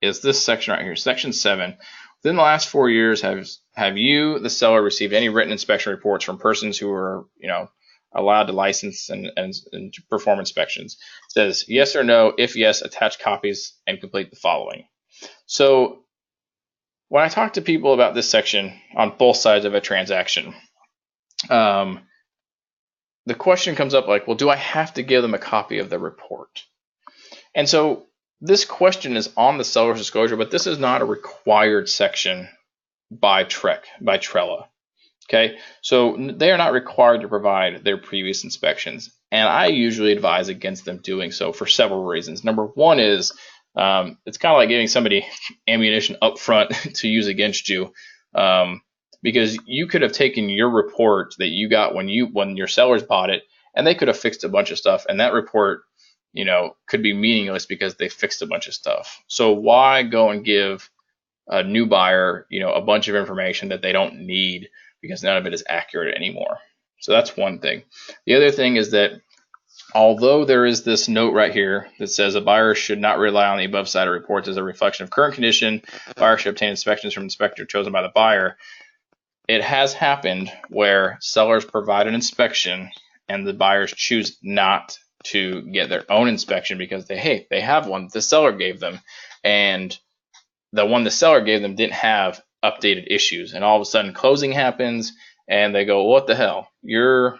is this section right here, section 7. Within the last 4 years, have you, the seller, received any written inspection reports from persons who are, allowed to license and to perform inspections? It says yes or no. If yes, attach copies and complete the following. So when I talk to people about this section on both sides of a transaction, the question comes up like, well, do I have to give them a copy of the report? And so this question is on the seller's disclosure, but this is not a required section by Trella. Okay, so they are not required to provide their previous inspections, and I usually advise against them doing so for several reasons. Number one is it's kind of like giving somebody ammunition up front to use against you, because you could have taken your report that you got when your sellers bought it, and they could have fixed a bunch of stuff, and that report, could be meaningless because they fixed a bunch of stuff. So why go and give a new buyer, a bunch of information that they don't need, because none of it is accurate anymore? So that's one thing. The other thing is that although there is this note right here that says a buyer should not rely on the above cited reports as a reflection of current condition, buyer should obtain inspections from an inspector chosen by the buyer. It has happened where sellers provide an inspection and the buyers choose not to get their own inspection because they have one the seller gave them, and the one the seller gave them didn't have updated issues, and all of a sudden closing happens and they go, what the hell, your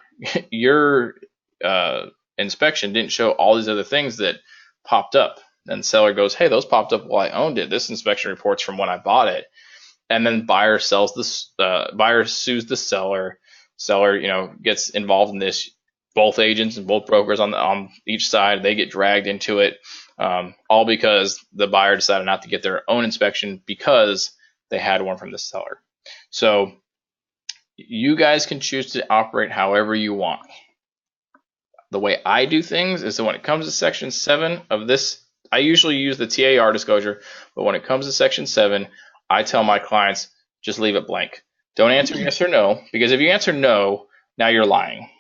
inspection didn't show all these other things that popped up. And seller goes, hey, those popped up while I owned it. This inspection report's from when I bought it. And then buyer sues the seller. Seller, gets involved in this. Both agents and both brokers on each side, they get dragged into it, all because the buyer decided not to get their own inspection because they had one from the seller. So you guys can choose to operate however you want. The way I do things is that when it comes to Section 7 of this, I usually use the TAR disclosure, but when it comes to Section 7, I tell my clients, just leave it blank. Don't answer yes or no, because if you answer no, now you're lying.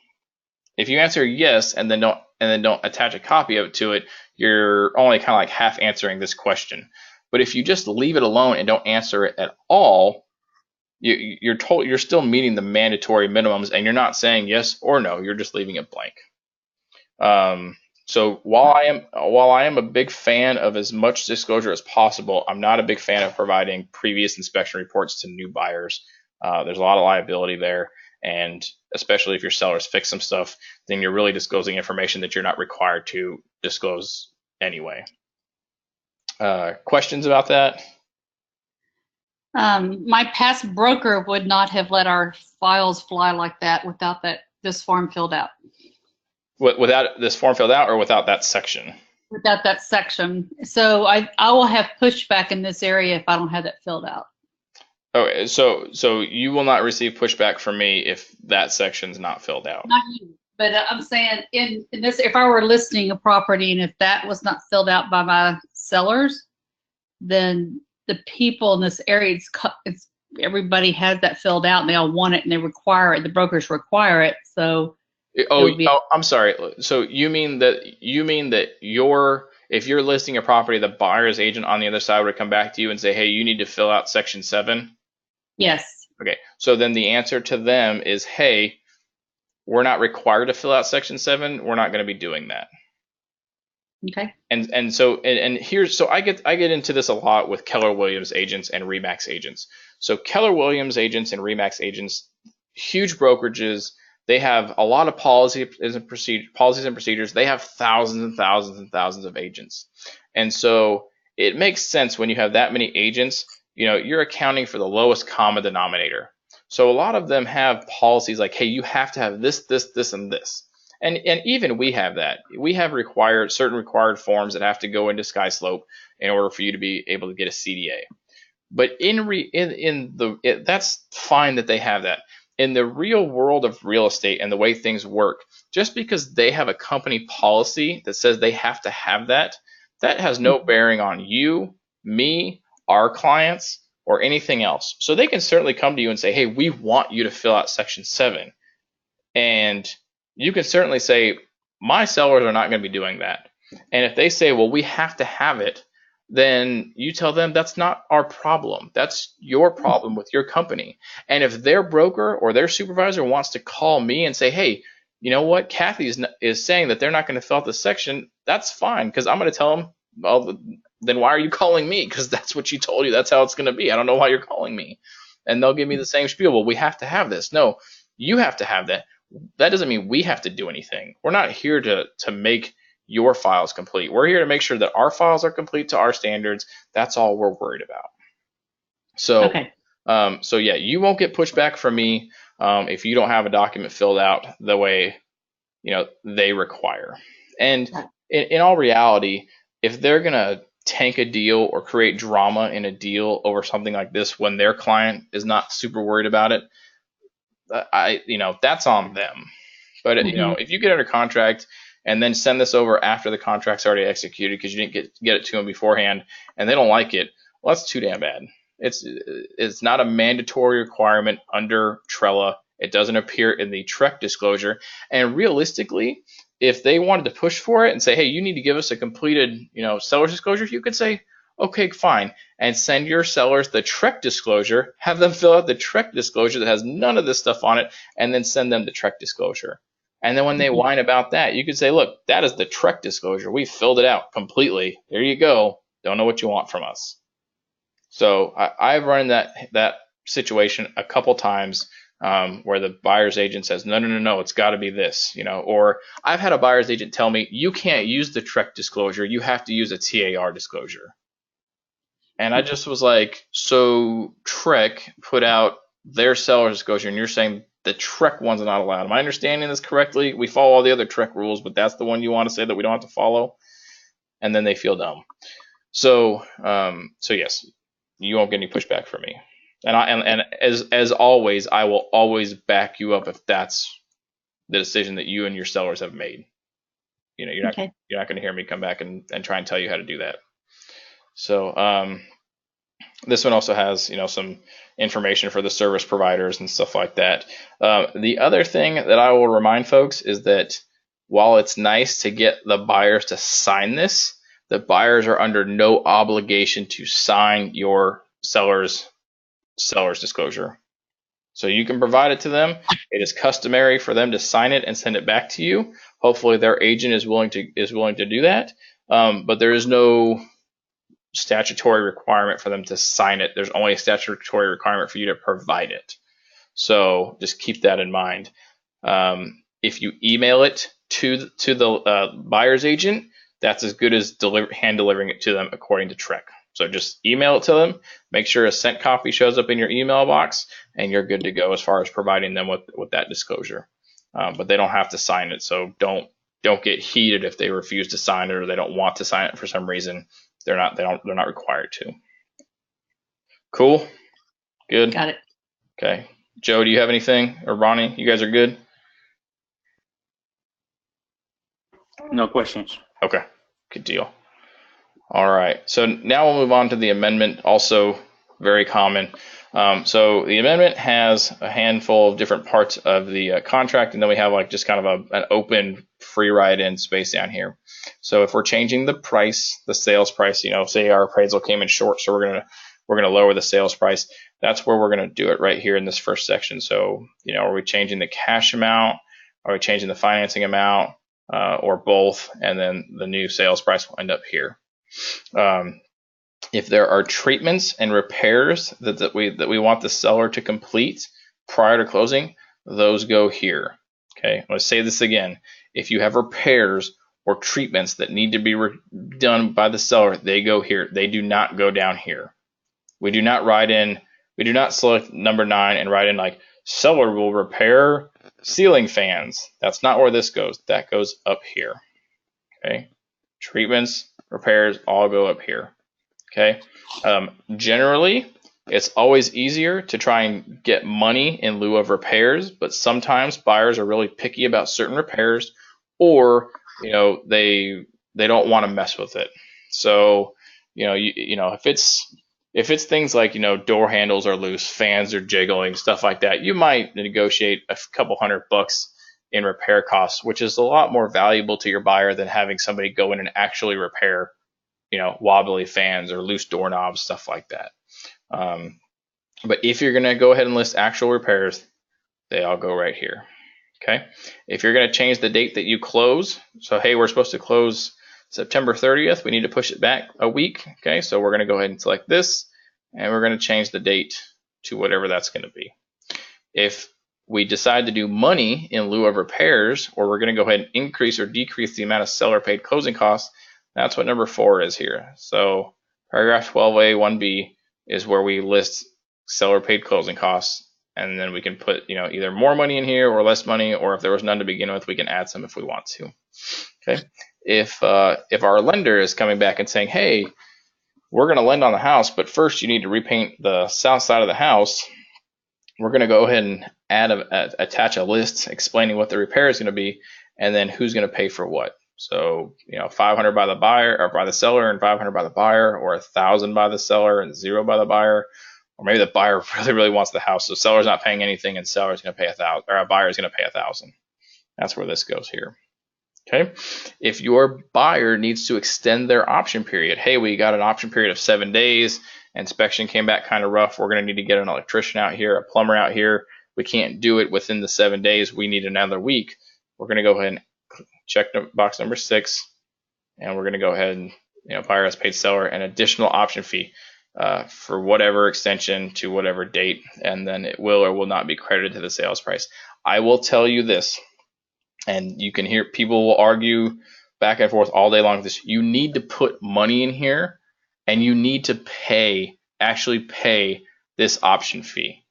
If you answer yes and then don't attach a copy of it to it, you're only kind of like half answering this question. But if you just leave it alone and don't answer it at all, you're still meeting the mandatory minimums, and you're not saying yes or no. You're just leaving it blank. So while I am a big fan of as much disclosure as possible, I'm not a big fan of providing previous inspection reports to new buyers. There's a lot of liability there. And especially if your sellers fix some stuff, then you're really disclosing information that you're not required to disclose anyway. Questions about that? My past broker would not have let our files fly like that without this form filled out. Without this form filled out, or without that section? Without that section. So I will have pushback in this area if I don't have that filled out. Okay, so you will not receive pushback from me if that section's not filled out. Not you, but I'm saying in this, if I were listing a property and if that was not filled out by my sellers, then the people in this area, it's everybody has that filled out and they all want it and they require it. The brokers require it. So I'm sorry. So you mean that if you're listing a property, the buyer's agent on the other side would come back to you and say, hey, you need to fill out Section 7? Yes. Okay. So then the answer to them is, hey, we're not required to fill out Section 7. We're not going to be doing that. Okay. And so here's, so I get into this a lot with Keller Williams agents and Remax agents. So Keller Williams agents and Remax agents, huge brokerages, they have a lot of policies and procedures. They have thousands and thousands and thousands of agents. And so it makes sense when you have that many agents, you're accounting for the lowest common denominator. So a lot of them have policies like, hey, you have to have this, this, this, and this. And even we have that. We have certain required forms that have to go into SkySlope in order for you to be able to get a CDA. But that's fine that they have that. In the real world of real estate and the way things work, just because they have a company policy that says they have to have that has no bearing on you, me, our clients, or anything else. So they can certainly come to you and say, hey, we want you to fill out Section 7. And you can certainly say, my sellers are not going to be doing that. And if they say, well, we have to have it, then you tell them that's not our problem. That's your problem with your company. And if their broker or their supervisor wants to call me and say, hey, you know what, Kathy is saying that they're not going to fill out this section, that's fine, because I'm going to tell them, well, then why are you calling me? Because that's what she told you. That's how it's going to be. I don't know why you're calling me. And they'll give me the same spiel. Well, we have to have this. No, you have to have that. That doesn't mean we have to do anything. We're not here to make your files complete. We're here to make sure that our files are complete to our standards. That's all we're worried about. So, Okay. so yeah, you won't get pushback from me if you don't have a document filled out the way they require. And in all reality, if they're gonna tank a deal or create drama in a deal over something like this when their client is not super worried about it, that's on them. But if you get under contract and then send this over after the contract's already executed because you didn't get it to them beforehand and they don't like it, well, that's too damn bad. It's not a mandatory requirement under Trella. It doesn't appear in the TREC disclosure. And realistically, if they wanted to push for it and say, hey, you need to give us a completed, seller's disclosure, you could say, okay, fine, and send your sellers the TREC disclosure, have them fill out the TREC disclosure that has none of this stuff on it, and then send them the TREC disclosure. And then when they whine about that, you could say, look, that is the TREC disclosure. We filled it out completely. There you go. Don't know what you want from us. So I've run that situation a couple times where the buyer's agent says, no, it's got to be this, or I've had a buyer's agent tell me, you can't use the TREC disclosure. You have to use a TAR disclosure. And I just was like, so TREC put out their seller's disclosure, and you're saying the TREC one's not allowed. Am I understanding this correctly? We follow all the other TREC rules, but that's the one you want to say that we don't have to follow? And then they feel dumb. So yes, you won't get any pushback from me. And as always, I will always back you up if that's the decision that you and your sellers have made. You're not going to hear me come back and try and tell you how to do that. So this one also has some information for the service providers and stuff like that. The other thing that I will remind folks is that while it's nice to get the buyers to sign this, the buyers are under no obligation to sign your seller's disclosure. So you can provide it to them. It is customary for them to sign it and send it back to you. Hopefully their agent is willing to do that. But there is no statutory requirement for them to sign it. There's only a statutory requirement for you to provide it. So just keep that in mind. If you email it to the buyer's agent, that's as good as hand delivering it to them according to TREC. So just email it to them, make sure a sent copy shows up in your email box, and you're good to go as far as providing them with that disclosure. But they don't have to sign it, so don't get heated if they refuse to sign it or they don't want to sign it for some reason. They're not required to. Cool? Good? Got it. Okay. Joe, do you have anything? Or Ronnie, you guys are good? No questions. Okay, good deal. All right, so now we'll move on to the amendment, also very common. So the amendment has a handful of different parts of the contract, and then we have just kind of an open free ride-in space down here. So if we're changing the price, the sales price, say our appraisal came in short, so we're gonna lower the sales price. That's where we're gonna do it right here in this first section. So are we changing the cash amount? Are we changing the financing amount? Or both? And then the new sales price will end up here. If there are treatments and repairs that we want the seller to complete prior to closing, those go here. Okay, I'm going to say this again. If you have repairs or treatments that need to be done by the seller, they go here. They do not go down here. We do not select number 9 and write in seller will repair ceiling fans. That's not where this goes. That goes up here. Okay, treatments, repairs all go up here. Okay, generally it's always easier to try and get money in lieu of repairs, but sometimes buyers are really picky about certain repairs, or they don't want to mess with it. So if it's things like door handles are loose, fans are jiggling, stuff like that, you might negotiate a couple $100 in repair costs, which is a lot more valuable to your buyer than having somebody go in and actually repair wobbly fans or loose doorknobs, stuff like that. But if you're going to go ahead and list actual repairs, they all go right here. Okay. If you're going to change the date that you close, so hey, we're supposed to close September 30th, we need to push it back a week. Okay. So we're going to go ahead and select this, and we're going to change the date to whatever that's going to be. If we decide to do money in lieu of repairs, or we're going to go ahead and increase or decrease the amount of seller paid closing costs, that's what number 4 is here. So paragraph 12A 1B is where we list seller paid closing costs, and then we can put either more money in here or less money, or if there was none to begin with, we can add some if we want to. Okay. If our lender is coming back and saying, hey, we're going to lend on the house, but first you need to repaint the south side of the house, we're going to go ahead and attach a list explaining what the repair is going to be, and then who's going to pay for what. So, $500 by the buyer or by the seller and $500 by the buyer, or $1,000 by the seller and $0 by the buyer, or maybe the buyer really wants the house, so seller's not paying anything and seller's going to pay $1,000, or a buyer's going to pay $1,000. That's where this goes here. Okay. If your buyer needs to extend their option period, hey, we got an option period of 7 days. Inspection came back kind of rough. We're going to need to get an electrician out here, a plumber out here. We can't do it within the 7 days. We need another week. We're going to go ahead and check box number 6, and we're going to go ahead and buyer has paid seller an additional option fee for whatever extension to whatever date, and then it will or will not be credited to the sales price. I will tell you this. And you can hear people will argue back and forth all day long with this. You need to put money in here, and you need to actually pay this option fee.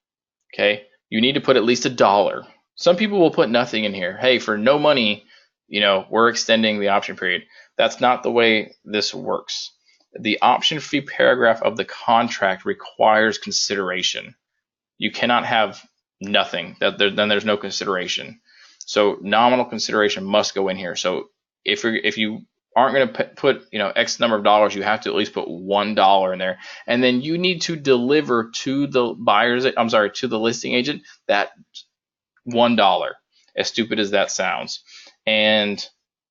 Okay. You need to put at least $1. Some people will put nothing in here. Hey, for no money, we're extending the option period. That's not the way this works. The option fee paragraph of the contract requires consideration. You cannot have nothing. Then there's no consideration. So nominal consideration must go in here. So if you aren't going to put X number of dollars, you have to at least put $1 in there, and then you need to deliver to the listing agent that $1. As stupid as that sounds, and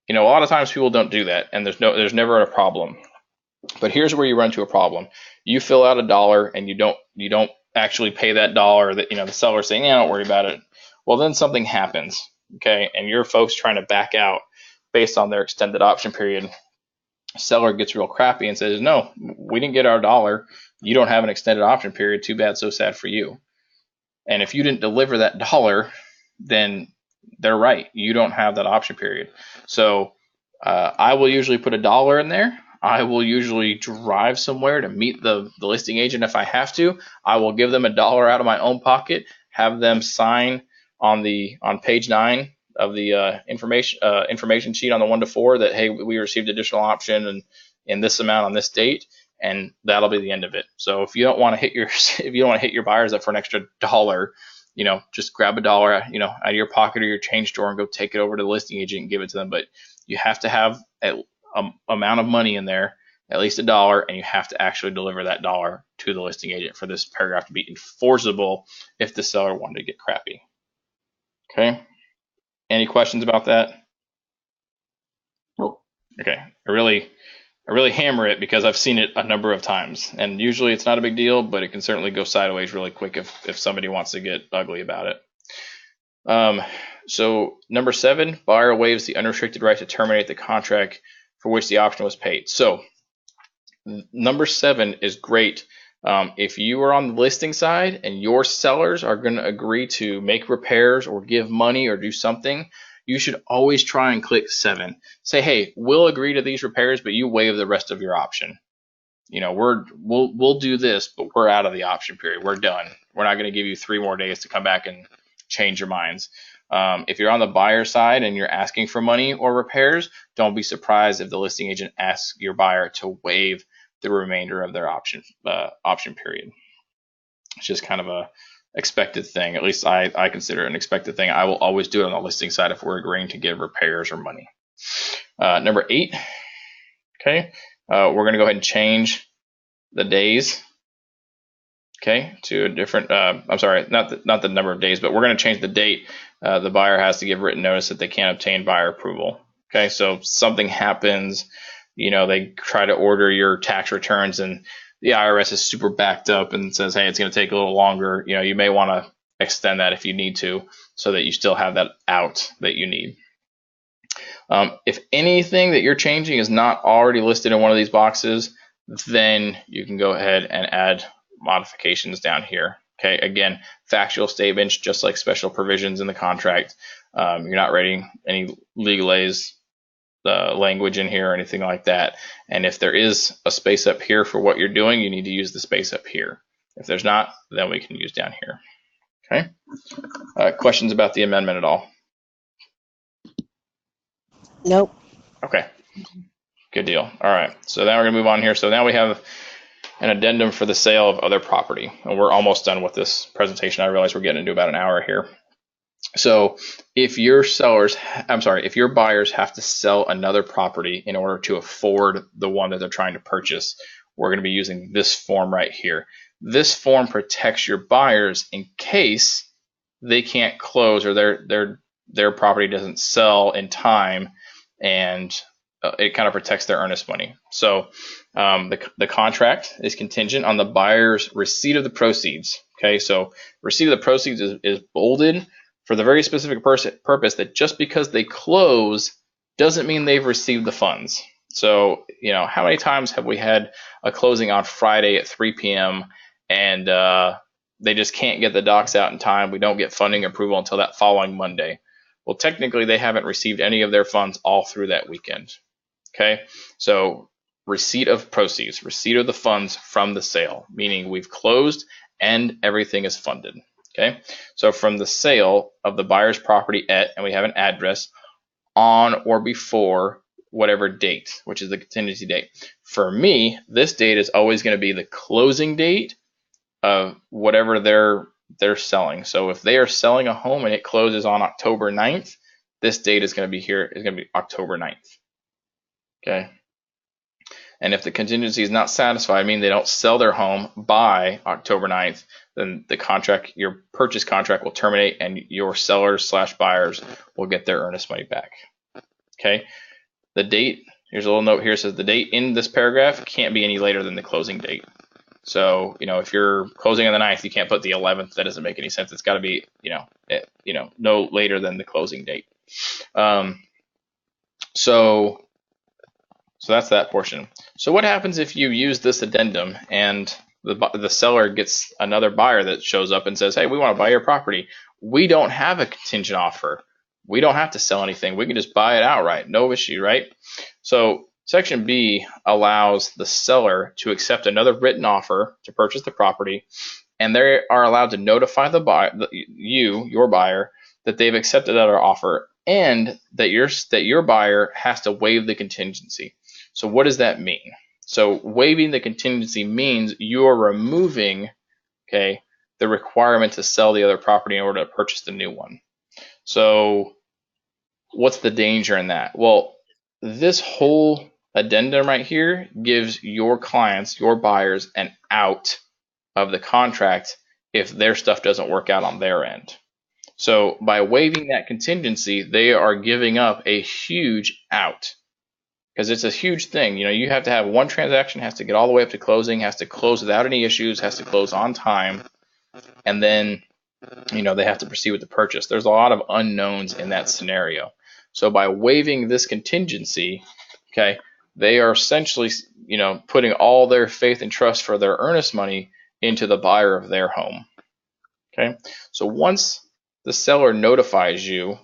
a lot of times people don't do that, and there's never a problem. But here's where you run into a problem. You fill out $1 and you don't actually pay that $1 that the seller's saying, yeah, don't worry about it. Well, then something happens. Okay, and your folks trying to back out based on their extended option period. Seller gets real crappy and says, no, we didn't get our $1. You don't have an extended option period. Too bad, so sad for you. And if you didn't deliver that $1, then they're right. You don't have that option period. So I will usually put $1 in there. I will usually drive somewhere to meet the listing agent if I have to. I will give them $1 out of my own pocket, have them sign on page 9 of the information sheet on the 1 to 4 that, hey, we received additional option and in this amount on this date, and that'll be the end of it. So if you don't want to hit your buyers up for an extra $1, just grab $1 out of your pocket or your change drawer and go take it over to the listing agent and give it to them. But you have to have an amount of money in there, at least $1, and you have to actually deliver that $1 to the listing agent for this paragraph to be enforceable if the seller wanted to get crappy. Okay. Any questions about that? Nope. Okay. I really hammer it because I've seen it a number of times, and usually it's not a big deal, but it can certainly go sideways really quick if somebody wants to get ugly about it. So number 7, buyer waives the unrestricted right to terminate the contract for which the option was paid. So number 7 is great. If you are on the listing side and your sellers are going to agree to make repairs or give money or do something, you should always try and click 7. Say, hey, we'll agree to these repairs, but you waive the rest of your option. We'll do this, but we're out of the option period. We're done. We're not going to give you 3 more days to come back and change your minds. If you're on the buyer side and you're asking for money or repairs, don't be surprised if the listing agent asks your buyer to waive the remainder of their option period. It's just kind of a expected thing. At least I consider it an expected thing. I will always do it on the listing side if we're agreeing to give repairs or money. Number 8. Okay, we're going to go ahead and change the days. Okay, to a different. I'm sorry, not the number of days, but we're going to change the date. The buyer has to give written notice that they can't obtain buyer approval. Okay, so something happens. They try to order your tax returns and the IRS is super backed up and says, hey, it's going to take a little longer. You may want to extend that if you need to, so that you still have that out that you need. If anything that you're changing is not already listed in one of these boxes, then you can go ahead and add modifications down here. Okay, again, factual statements, just like special provisions in the contract. You're not writing any legalese language in here or anything like that. And if there is a space up here for what you're doing, you need to use the space up here. If there's not, then we can use down here. Okay. Questions about the amendment at all? Nope. Okay. Good deal. All right. So now we're gonna move on here. So now we have an addendum for the sale of other property, and we're almost done with this presentation. I realize we're getting into about an hour here. So if your if your buyers have to sell another property in order to afford the one that they're trying to purchase, we're going to be using this form right here. This form protects your buyers in case they can't close or their property doesn't sell in time, and it kind of protects their earnest money. So the contract is contingent on the buyer's receipt of the proceeds. Okay, so receipt of the proceeds is bolded for the very specific purpose that just because they close doesn't mean they've received the funds. So, how many times have we had a closing on Friday at 3 p.m. and they just can't get the docs out in time? We don't get funding approval until that following Monday. Well, technically, they haven't received any of their funds all through that weekend. Okay, so receipt of proceeds, receipt of the funds from the sale, meaning we've closed and everything is funded. Okay, so from the sale of the buyer's property at, and we have an address, on or before whatever date, which is the contingency date. For me, this date is always going to be the closing date of whatever they're selling. So if they are selling a home and it closes on October 9th, this date is going to be here, is going to be October 9th. Okay. And if the contingency is not satisfied, meaning they don't sell their home by October 9th, then the contract, your purchase contract will terminate and your sellers / buyers will get their earnest money back. Okay. The date, here's a little note here, it says the date in this paragraph can't be any later than the closing date. So, if you're closing on the 9th, you can't put the 11th. That doesn't make any sense. It's got to be, no later than the closing date. So that's that portion. So what happens if you use this addendum and the seller gets another buyer that shows up and says, hey, we want to buy your property. We don't have a contingent offer. We don't have to sell anything. We can just buy it outright. No issue, right? So Section B allows the seller to accept another written offer to purchase the property, and they are allowed to notify the buyer, your buyer, that they've accepted that offer and that your buyer has to waive the contingency. So what does that mean? So waiving the contingency means you are removing, the requirement to sell the other property in order to purchase the new one. So what's the danger in that? Well, this whole addendum right here gives your clients, your buyers, an out of the contract if their stuff doesn't work out on their end. So by waiving that contingency, they are giving up a huge out, because it's a huge thing. You have to have one transaction, has to get all the way up to closing, has to close without any issues, has to close on time, and then they have to proceed with the purchase. There's a lot of unknowns in that scenario. So by waiving this contingency, they are essentially putting all their faith and trust for their earnest money into the buyer of their home. Okay, so once the seller notifies you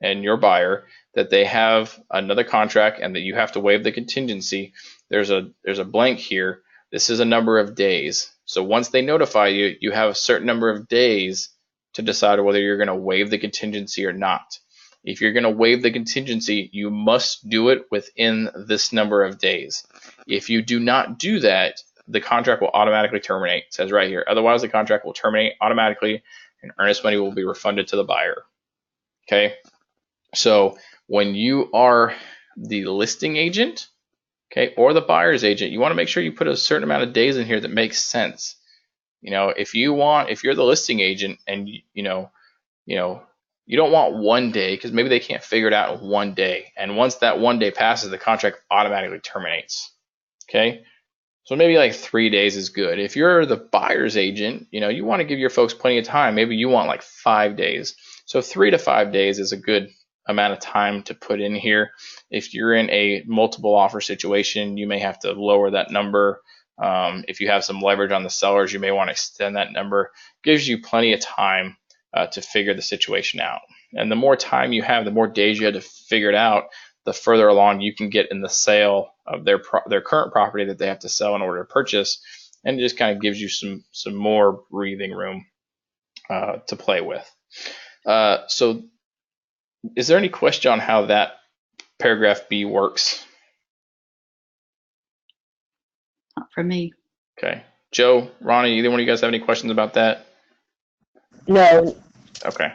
and your buyer that they have another contract and that you have to waive the contingency, there's a blank here. This is a number of days. So once they notify you, you have a certain number of days to decide whether you're going to waive the contingency or not. If you're going to waive the contingency, you must do it within this number of days. If you do not do that, the contract will automatically terminate. It says right here, otherwise the contract will terminate automatically and earnest money will be refunded to the buyer. Okay, so when you are the listing agent, or the buyer's agent, you want to make sure you put a certain amount of days in here that makes sense. If you're the listing agent and you don't want 1 day, because maybe they can't figure it out in 1 day. And once that 1 day passes, the contract automatically terminates. Okay, so maybe like 3 days is good. If you're the buyer's agent, you want to give your folks plenty of time. Maybe you want like 5 days. So 3 to 5 days is a good amount of time to put in here. If you're in a multiple offer situation, you may have to lower that number If you have some leverage on the sellers, you may want to extend that number. Gives you plenty of time to figure the situation out. And the more time you have, the more days you have to figure it out, the further along you can get in the sale of their current property that they have to sell in order to purchase. And it just kind of gives you some more breathing room to play with. So is there any question on how that paragraph B works? Not for me. Okay. Joe, Ronnie, either one of you guys have any questions about that? No. Okay.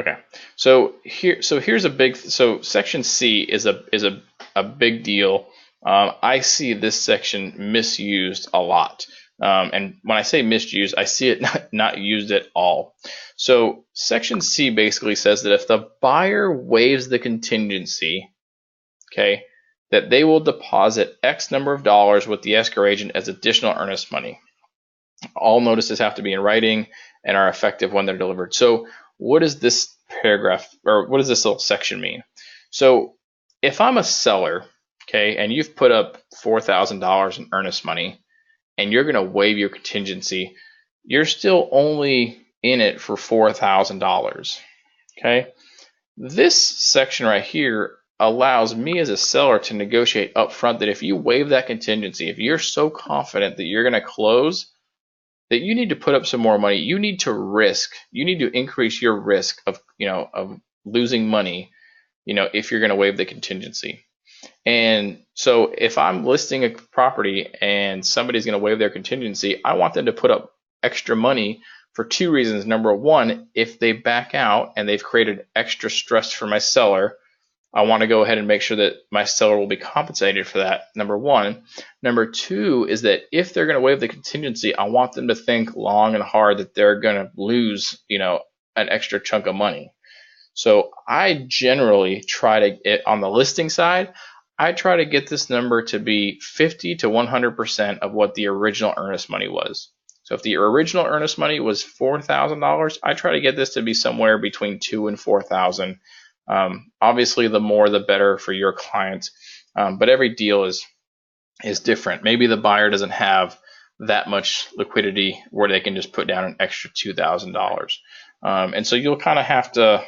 Okay. So here's a big. So section C is a big deal. I see this section misused a lot. And when I say misused, I see it not used at all. So section C basically says that if the buyer waives the contingency, okay, that they will deposit X number of dollars with the escrow agent as additional earnest money. All notices have to be in writing and are effective when they're delivered. So what does this paragraph, or what does this little section mean? So if I'm a seller, okay, and you've put up $4,000 in earnest money and you're going to waive your contingency, you're still only in it for $4,000, okay? This section right here allows me as a seller to negotiate up front that if you waive that contingency, if you're so confident that you're going to close, that you need to put up some more money. You need to increase your risk of losing money, if you're going to waive the contingency. And so if I'm listing a property and somebody's going to waive their contingency, I want them to put up extra money for two reasons. Number one, if they back out and they've created extra stress for my seller, I want to go ahead and make sure that my seller will be compensated for that, number one. Number two is that if they're going to waive the contingency, I want them to think long and hard that they're going to lose, an extra chunk of money. So I generally try to, on the listing side, I try to get this number to be 50 to 100% of what the original earnest money was. So if the original earnest money was $4,000, I try to get this to be somewhere between $2,000 and $4,000. Obviously, the more the better for your client, but every deal is different. Maybe the buyer doesn't have that much liquidity where they can just put down an extra $2,000, and so you'll kind of have to,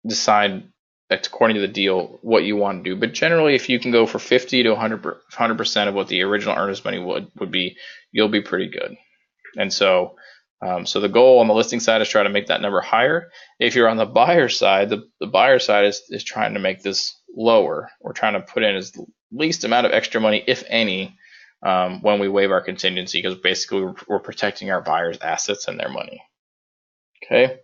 decide according to the deal what you want to do. But generally, if you can go for 50 to 100% of what the original earnest money would be, you'll be pretty good. And so the goal on the listing side is try to make that number higher. If you're on the buyer side, the buyer side is trying to make this lower. We're trying to put in as least amount of extra money, if any, when we waive our contingency, because basically we're protecting our buyer's assets and their money. Okay.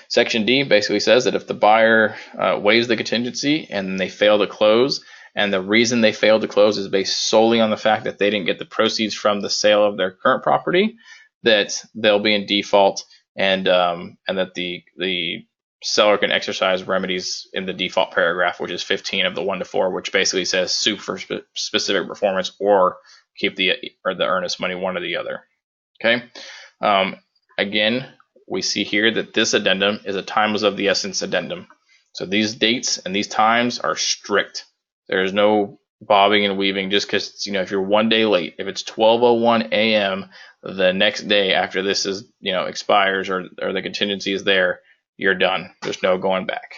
Section D basically says that if the buyer waives the contingency and they fail to close, and the reason they failed to close is based solely on the fact that they didn't get the proceeds from the sale of their current property, that they'll be in default, and that the seller can exercise remedies in the default paragraph, which is 15 of the 1 to 4, which basically says sue for specific performance or keep the earnest money, one or the other. Okay. Again, we see here that this addendum is a time was of the essence addendum. So these dates and these times are strict. There's no bobbing and weaving just because, if you're 1 day late, if it's 12:01 a.m. the next day after this is, expires or the contingency is there, you're done. There's no going back.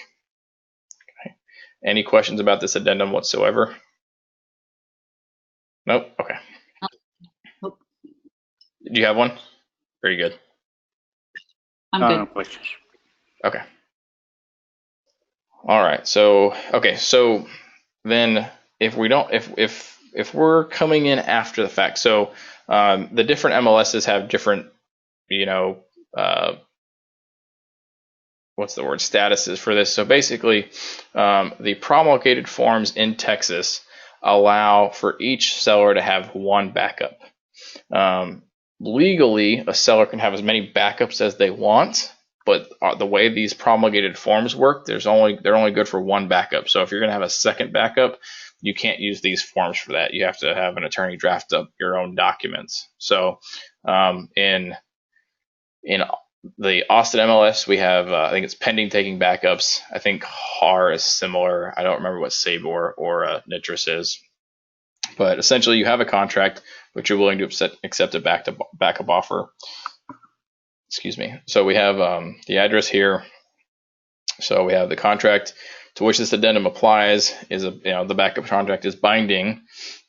Okay. Any questions about this addendum whatsoever? Nope. Okay. Nope. Do you have one? Very good. I'm good. No questions. Okay. All right. So then if we're coming in after the fact, so the different MLSs have different, statuses for this. So basically, the promulgated forms in Texas allow for each seller to have one backup. Legally, a seller can have as many backups as they want, but the way these promulgated forms work, they're only good for one backup. So if you're going to have a second backup, you can't use these forms for that. You have to have an attorney draft up your own documents. So in the Austin MLS, we have, I think it's pending taking backups. I think HAR is similar. I don't remember what Sabor or Nitrous is. But essentially, you have a contract, but you're willing to accept a backup offer. Excuse me. So we have the address here. So we have the contract to which this addendum applies is the backup contract is binding.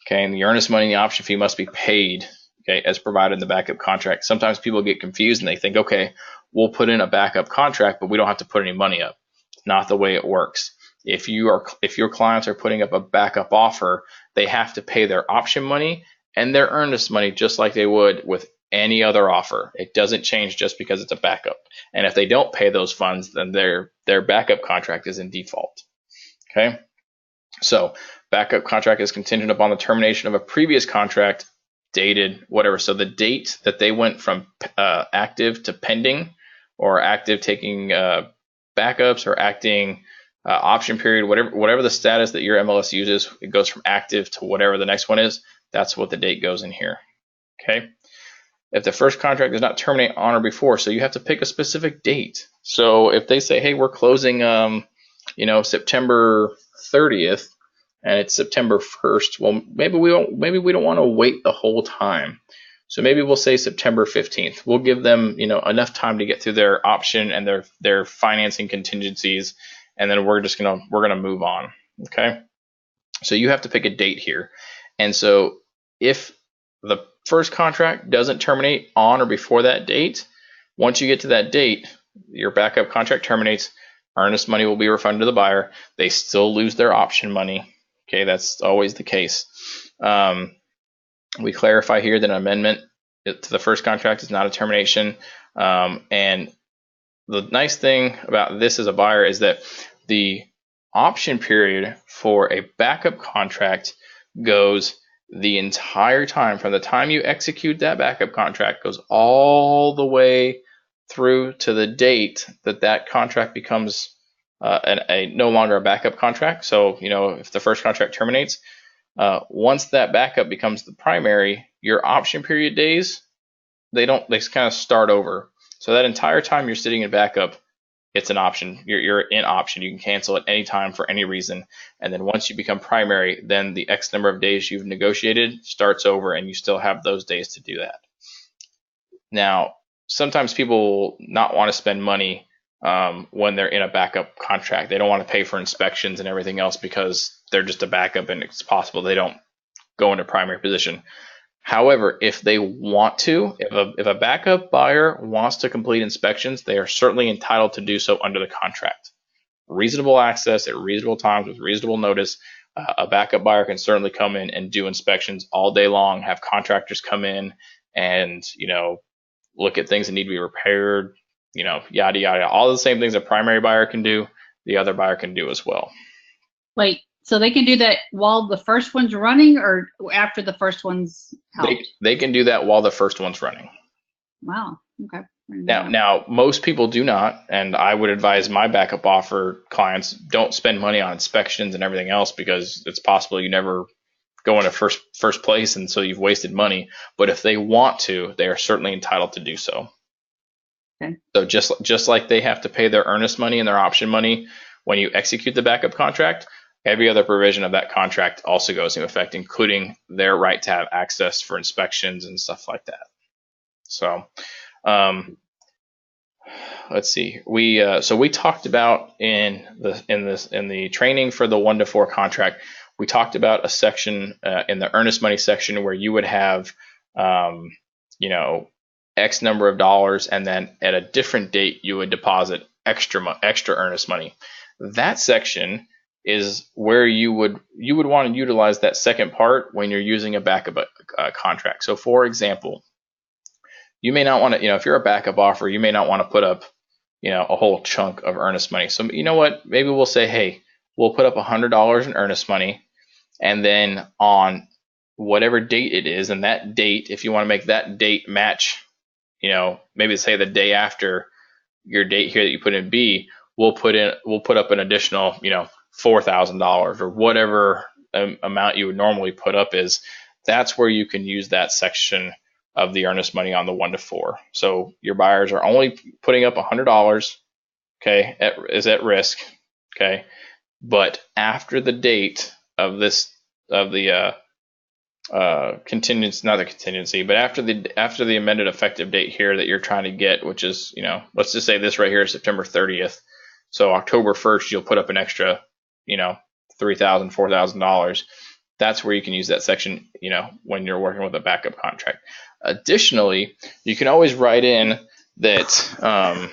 Okay, and the earnest money and the option fee must be paid. Okay, as provided in the backup contract. Sometimes people get confused and they think, okay, we'll put in a backup contract, but we don't have to put any money up. Not the way it works. If your clients are putting up a backup offer, they have to pay their option money and their earnest money just like they would with any other offer. It doesn't change just because it's a backup. And if they don't pay those funds, then their backup contract is in default. Okay, so backup contract is contingent upon the termination of a previous contract dated whatever. So the date that they went from active to pending, or active taking backups, or acting option period, whatever the status that your MLS uses, it goes from active to whatever the next one is. That's what the date goes in here. Okay. If the first contract does not terminate on or before, so you have to pick a specific date. So if they say, hey, we're closing, September 30th, and it's September 1st, well, maybe we don't want to wait the whole time. So maybe we'll say September 15th. We'll give them, enough time to get through their option and their financing contingencies, and then we're gonna move on. Okay. So you have to pick a date here. And so if the first contract doesn't terminate on or before that date, once you get to that date, your backup contract terminates. Earnest money will be refunded to the buyer. They still lose their option money. Okay, that's always the case. We clarify here that an amendment to the first contract is not a termination. And the nice thing about this as a buyer is that the option period for a backup contract goes the entire time, from the time you execute that backup contract, goes all the way through to the date that contract becomes no longer a backup contract. So, if the first contract terminates, once that backup becomes the primary, your option period days, they kind of start over. So that entire time you're sitting in backup, it's an option. You're in option. You can cancel at any time for any reason. And then once you become primary, then the X number of days you've negotiated starts over, and you still have those days to do that. Now, sometimes people will not want to spend money when they're in a backup contract. They don't want to pay for inspections and everything else because they're just a backup, and it's possible they don't go into primary position. However, if they want to, if a backup buyer wants to complete inspections, they are certainly entitled to do so under the contract. Reasonable access at reasonable times with reasonable notice. A backup buyer can certainly come in and do inspections all day long, have contractors come in and, look at things that need to be repaired, yada, yada. All the same things a primary buyer can do, the other buyer can do as well. Wait, so they can do that while the first one's running, or after the first one's out? They can do that while the first one's running. Wow. Okay. Now, most people do not, and I would advise my backup offer clients don't spend money on inspections and everything else, because it's possible you never go into first place, and so you've wasted money. But if they want to, they are certainly entitled to do so. Okay. So just like they have to pay their earnest money and their option money when you execute the backup contract, every other provision of that contract also goes into effect, including their right to have access for inspections and stuff like that. So, let's see. We talked about in the training for the 1-to-4 contract, we talked about a section in the earnest money section where you would have, X number of dollars, and then at a different date you would deposit extra earnest money. That section is where you would want to utilize that second part when you're using a backup contract. So, for example, you may not want to, if you're a backup offer, you may not want to put up, a whole chunk of earnest money. So, you know what? Maybe we'll say, hey, we'll put up $100 in earnest money, and then on whatever date it is, and that date, if you want to make that date match, maybe say the day after your date here that you put in B, we'll put up an additional, $4,000 or whatever amount you would normally put up is. That's where you can use that section of the earnest money on the 1 to 4. So your buyers are only putting up $100, okay, is at risk, okay, but after the date of the contingency, not the contingency, but after the amended effective date here that you're trying to get, which is, let's just say this right here is September 30th. So October 1st, you'll put up an extra, $3,000, $4,000. That's where you can use that section, when you're working with a backup contract. Additionally, you can always write in that,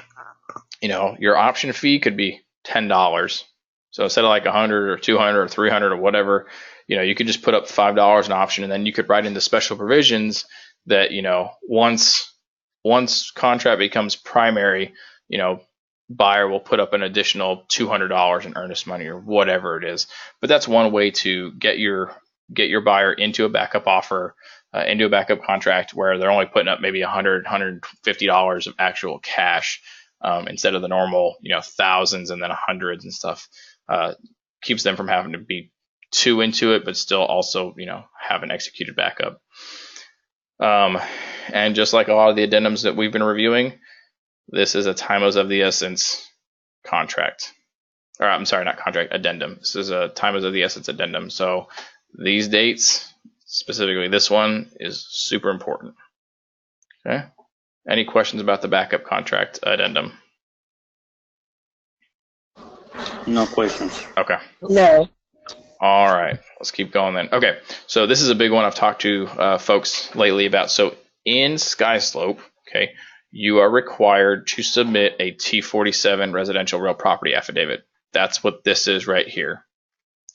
your option fee could be $10. So instead of like 100 or 200 or 300 or whatever, you could just put up $5 an option, and then you could write in the special provisions that, once contract becomes primary, buyer will put up an additional $200 in earnest money or whatever it is. But that's one way to get your buyer into a backup offer, into a backup contract where they're only putting up maybe $100, $150 of actual cash, instead of the normal, thousands and then hundreds and stuff. Keeps them from having to be too into it, but still also, have an executed backup. And just like a lot of the addendums that we've been reviewing, this is a time is of the essence contract. Or I'm sorry, not contract, addendum. This is a time is of the essence addendum. So these dates, specifically this one, is super important. Okay. Any questions about the backup contract addendum? No questions. Okay. No. All right, let's keep going then. Okay, so this is a big one I've talked to folks lately about. So in SkySlope, okay, you are required to submit a T47 residential real property affidavit. That's what this is right here.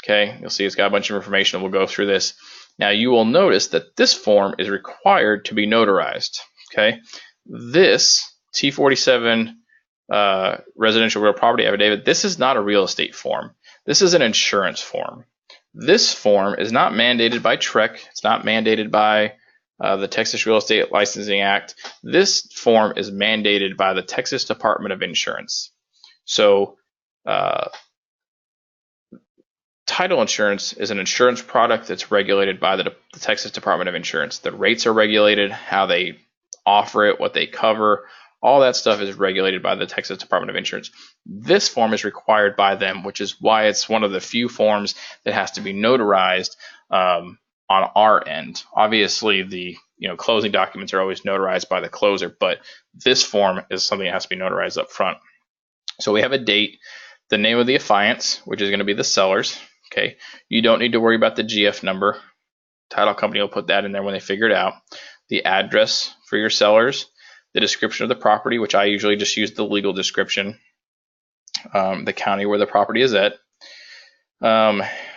Okay, you'll see it's got a bunch of information. We'll go through this. Now you will notice that this form is required to be notarized. Okay, this T47 residential real property affidavit, this is not a real estate form. This is an insurance form. This form is not mandated by TREC. It's not mandated by the Texas Real Estate Licensing Act. This form is mandated by the Texas Department of Insurance. So title insurance is an insurance product that's regulated by the Texas Department of Insurance. The rates are regulated, how they offer it, what they cover. All that stuff is regulated by the Texas Department of Insurance. This form is required by them, which is why it's one of the few forms that has to be notarized on our end. Obviously, the closing documents are always notarized by the closer, but this form is something that has to be notarized up front. So we have a date, the name of the affiance, which is going to be the sellers. Okay, you don't need to worry about the GF number. Title company will put that in there when they figure it out. The address for your sellers. The description of the property, which I usually just use the legal description, the county where the property is at.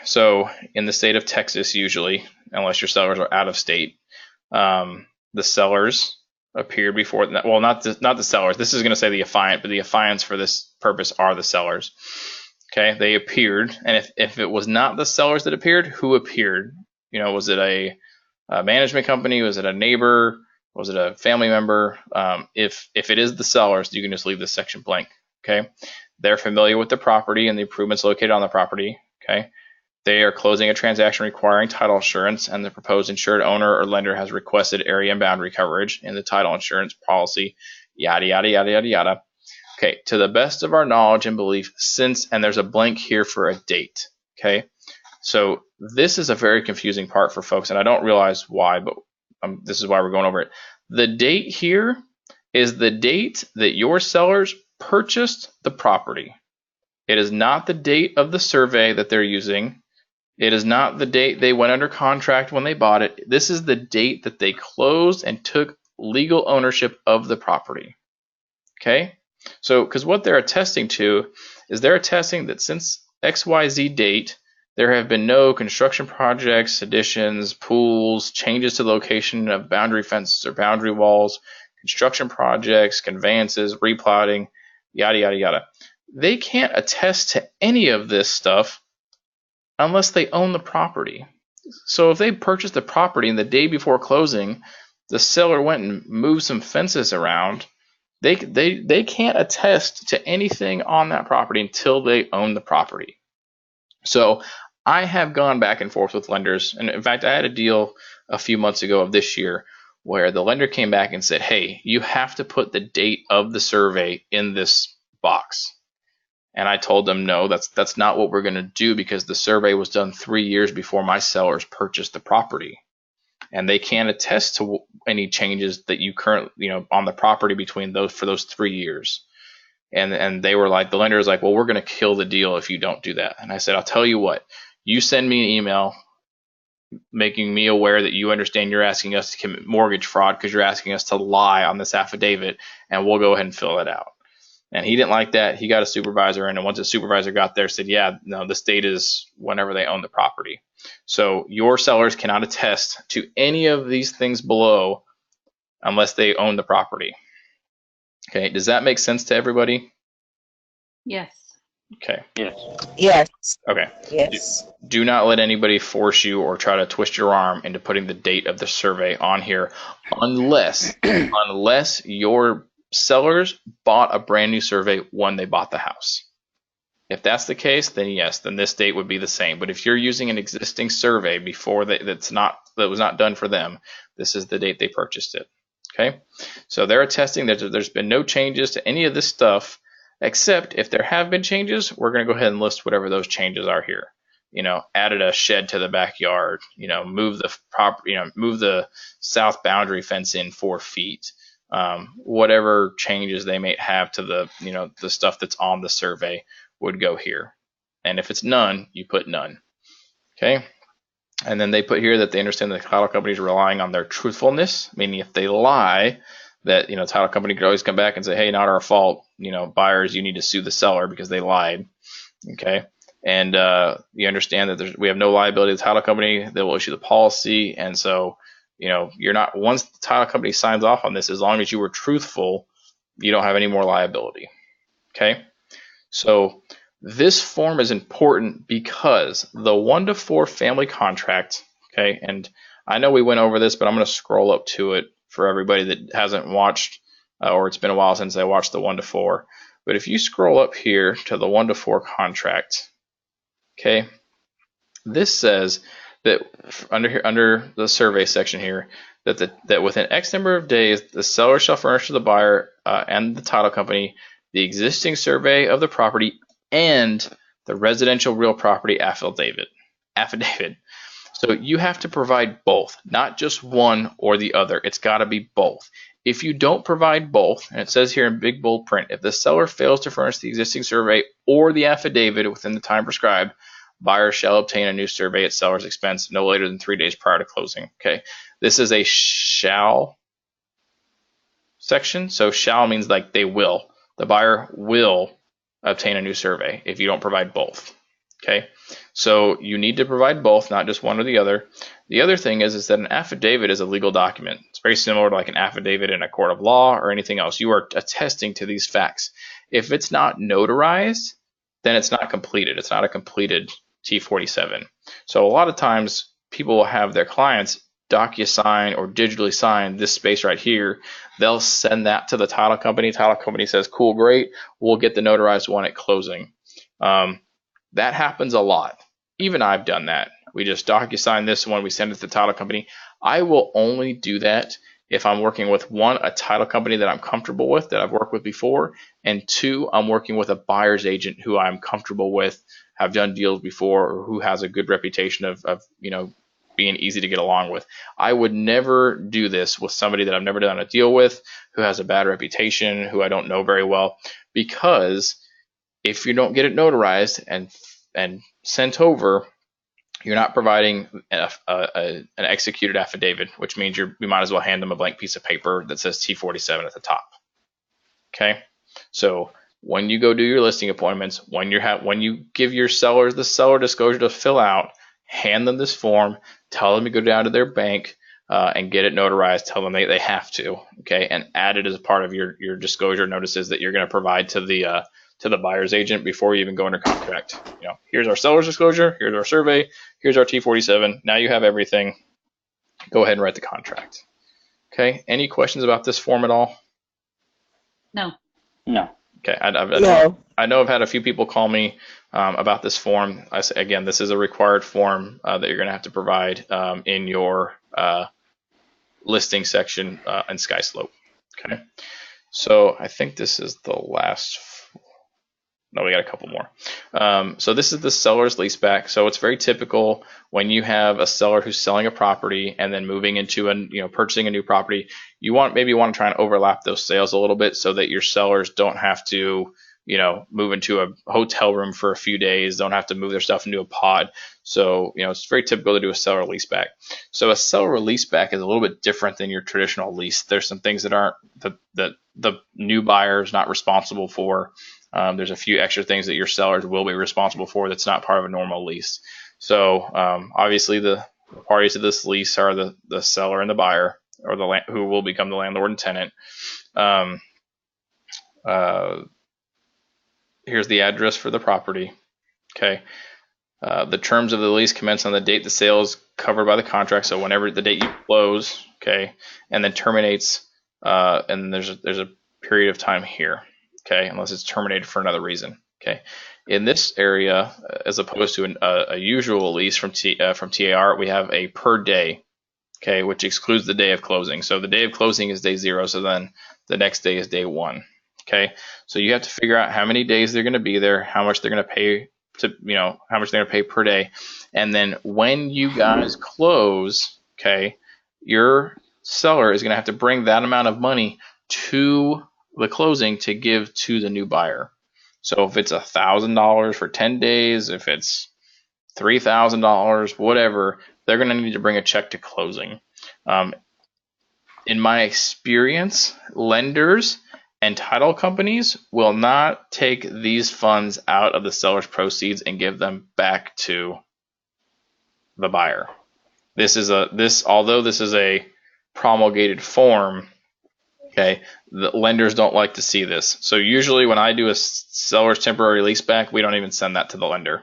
So in the state of Texas, usually, unless your sellers are out of state, the sellers appeared before. Well, not the sellers. This is going to say the affiant, but the affiants for this purpose are the sellers. Okay, they appeared, and if it was not the sellers that appeared, who appeared? Was it a management company? Was it a neighbor? Was it a family member? If it is the sellers, you can just leave this section blank. Okay, they're familiar with the property and the improvements located on the property. Okay, they are closing a transaction requiring title insurance, and the proposed insured owner or lender has requested area and boundary coverage in the title insurance policy. Yada yada yada yada yada. Okay, to the best of our knowledge and belief, and there's a blank here for a date. Okay, so this is a very confusing part for folks, and I don't realize why, but this is why we're going over it. The date here is the date that your sellers purchased the property. It is not the date of the survey that they're using. It is not the date they went under contract when they bought it. This is the date that they closed and took legal ownership of the property. Okay? So, because what they're attesting to is they're attesting that since XYZ date, there have been no construction projects, additions, pools, changes to the location of boundary fences or boundary walls, construction projects, conveyances, replotting, yada, yada, yada. They can't attest to any of this stuff unless they own the property. So if they purchased the property and the day before closing, the seller went and moved some fences around, they can't attest to anything on that property until they own the property. So I have gone back and forth with lenders, and in fact, I had a deal a few months ago of this year where the lender came back and said, hey, you have to put the date of the survey in this box. And I told them, no, that's not what we're going to do, because the survey was done 3 years before my sellers purchased the property. And they can't attest to any changes that you currently, on the property for those 3 years. And they were like, the lender was like, well, we're going to kill the deal if you don't do that. And I said, I'll tell you what, you send me an email making me aware that you understand you're asking us to commit mortgage fraud because you're asking us to lie on this affidavit, and we'll go ahead and fill it out. And he didn't like that. He got a supervisor in, and once the supervisor got there, said, yeah, no, this date is whenever they own the property. So your sellers cannot attest to any of these things below unless they own the property. Okay, does that make sense to everybody? Yes. Okay. Yes. Yes. Okay. Yes. Do not let anybody force you or try to twist your arm into putting the date of the survey on here unless your sellers bought a brand new survey when they bought the house. If that's the case, then yes, then this date would be the same. But if you're using an existing survey before that was not done for them, this is the date they purchased it. Okay, so they're attesting that there's been no changes to any of this stuff, except if there have been changes, we're going to go ahead and list whatever those changes are here. Added a shed to the backyard. Move the property. Move the south boundary fence in 4 feet. Whatever changes they may have to the stuff that's on the survey would go here. And if it's none, you put none. Okay. And then they put here that they understand that the title company is relying on their truthfulness, meaning if they lie, that title company could always come back and say, hey, not our fault. Buyers, you need to sue the seller because they lied. Okay. And you understand that we have no liability to the title company. They will issue the policy. And so, you're not, once the title company signs off on this, as long as you were truthful, you don't have any more liability. Okay. So this form is important because the 1-to-4 family contract, okay, and I know we went over this, but I'm going to scroll up to it for everybody that hasn't watched, or it's been a while since they watched the 1-to-4. But if you scroll up here to the 1-to-4 contract, okay, this says that under the survey section here, that within X number of days, the seller shall furnish to the buyer and the title company the existing survey of the property and the residential real property affidavit. So you have to provide both, not just one or the other. It's got to be both. If you don't provide both, and it says here in big bold print, if the seller fails to furnish the existing survey or the affidavit within the time prescribed, buyer shall obtain a new survey at seller's expense no later than 3 days prior to closing. Okay, this is a shall section. So shall means like they will. The buyer will obtain a new survey if you don't provide both. Okay, so you need to provide both, not just one or the other. The other thing is that an affidavit is a legal document. It's very similar to like an affidavit in a court of law or anything else. You are attesting to these facts. If it's not notarized, then it's not completed. It's not a completed T47. So a lot of times people will have their clients DocuSign or digitally sign this space right here. They'll send that to the title company. Title company says, cool, great. We'll get the notarized one at closing. That happens a lot. Even I've done that. We just DocuSign this one. We send it to the title company. I will only do that if I'm working with one, a title company that I'm comfortable with, that I've worked with before, and two, I'm working with a buyer's agent who I'm comfortable with, have done deals before, or who has a good reputation of being easy to get along with. I would never do this with somebody that I've never done a deal with, who has a bad reputation, who I don't know very well, because if you don't get it notarized and sent over, you're not providing an executed affidavit, which means we might as well hand them a blank piece of paper that says T47 at the top. Okay, so when you go do your listing appointments, when you give your sellers the seller disclosure to fill out, hand them this form, tell them to go down to their bank and get it notarized. Tell them they have to, okay, and add it as a part of your disclosure notices that you're going to provide to the buyer's agent before you even go under contract. Here's our seller's disclosure, here's our survey, here's our T47. Now you have everything. Go ahead and write the contract. Okay. Any questions about this form at all? No. No. Okay. No. I know I've had a few people call me about this form. Again, this is a required form that you're going to have to provide in your listing section in Sky Slope. Okay, so I think this is the last. No, we got a couple more. So this is the seller's leaseback. So it's very typical when you have a seller who's selling a property and then moving into purchasing a new property. You maybe want to try and overlap those sales a little bit so that your sellers don't have to, move into a hotel room for a few days, don't have to move their stuff into a pod. So, it's very typical to do a seller leaseback. So a seller leaseback is a little bit different than your traditional lease. There's some things that aren't the new buyer is not responsible for. There's a few extra things that your sellers will be responsible for that's not part of a normal lease. So obviously the parties to this lease are the seller and the buyer, or who will become the landlord and tenant. Here's the address for the property. Okay. The terms of the lease commence on the date the sale is covered by the contract. So whenever the date you close, okay, and then terminates, and there's a period of time here. Okay, unless it's terminated for another reason. Okay, in this area, as opposed to a usual lease from TAR, we have a per day. Okay, which excludes the day of closing. So the day of closing is day 0. So then the next day is day 1. Okay, so you have to figure out how many days they're going to be there, how much they're going to pay how much they're going to pay per day, and then when you guys close, okay, your seller is going to have to bring that amount of money to the closing to give to the new buyer. So if it's $1,000 for 10 days, if it's $3,000, whatever, they're going to need to bring a check to closing. In my experience, lenders and title companies will not take these funds out of the seller's proceeds and give them back to the buyer. Although this is a promulgated form, okay, the lenders don't like to see this. So usually when I do a seller's temporary lease back, we don't even send that to the lender.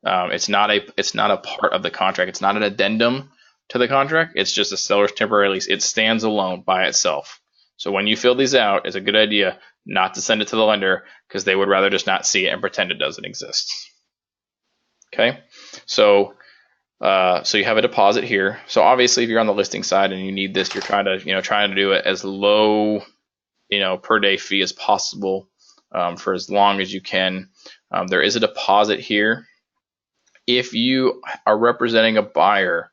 It's not a part of the contract. It's not an addendum to the contract. It's just a seller's temporary lease. It stands alone by itself. So when you fill these out, it's a good idea not to send it to the lender because they would rather just not see it and pretend it doesn't exist. Okay, so you have a deposit here. So obviously, if you're on the listing side and you need this, you're trying to do it as low, per day fee as possible for as long as you can. There is a deposit here. If you are representing a buyer,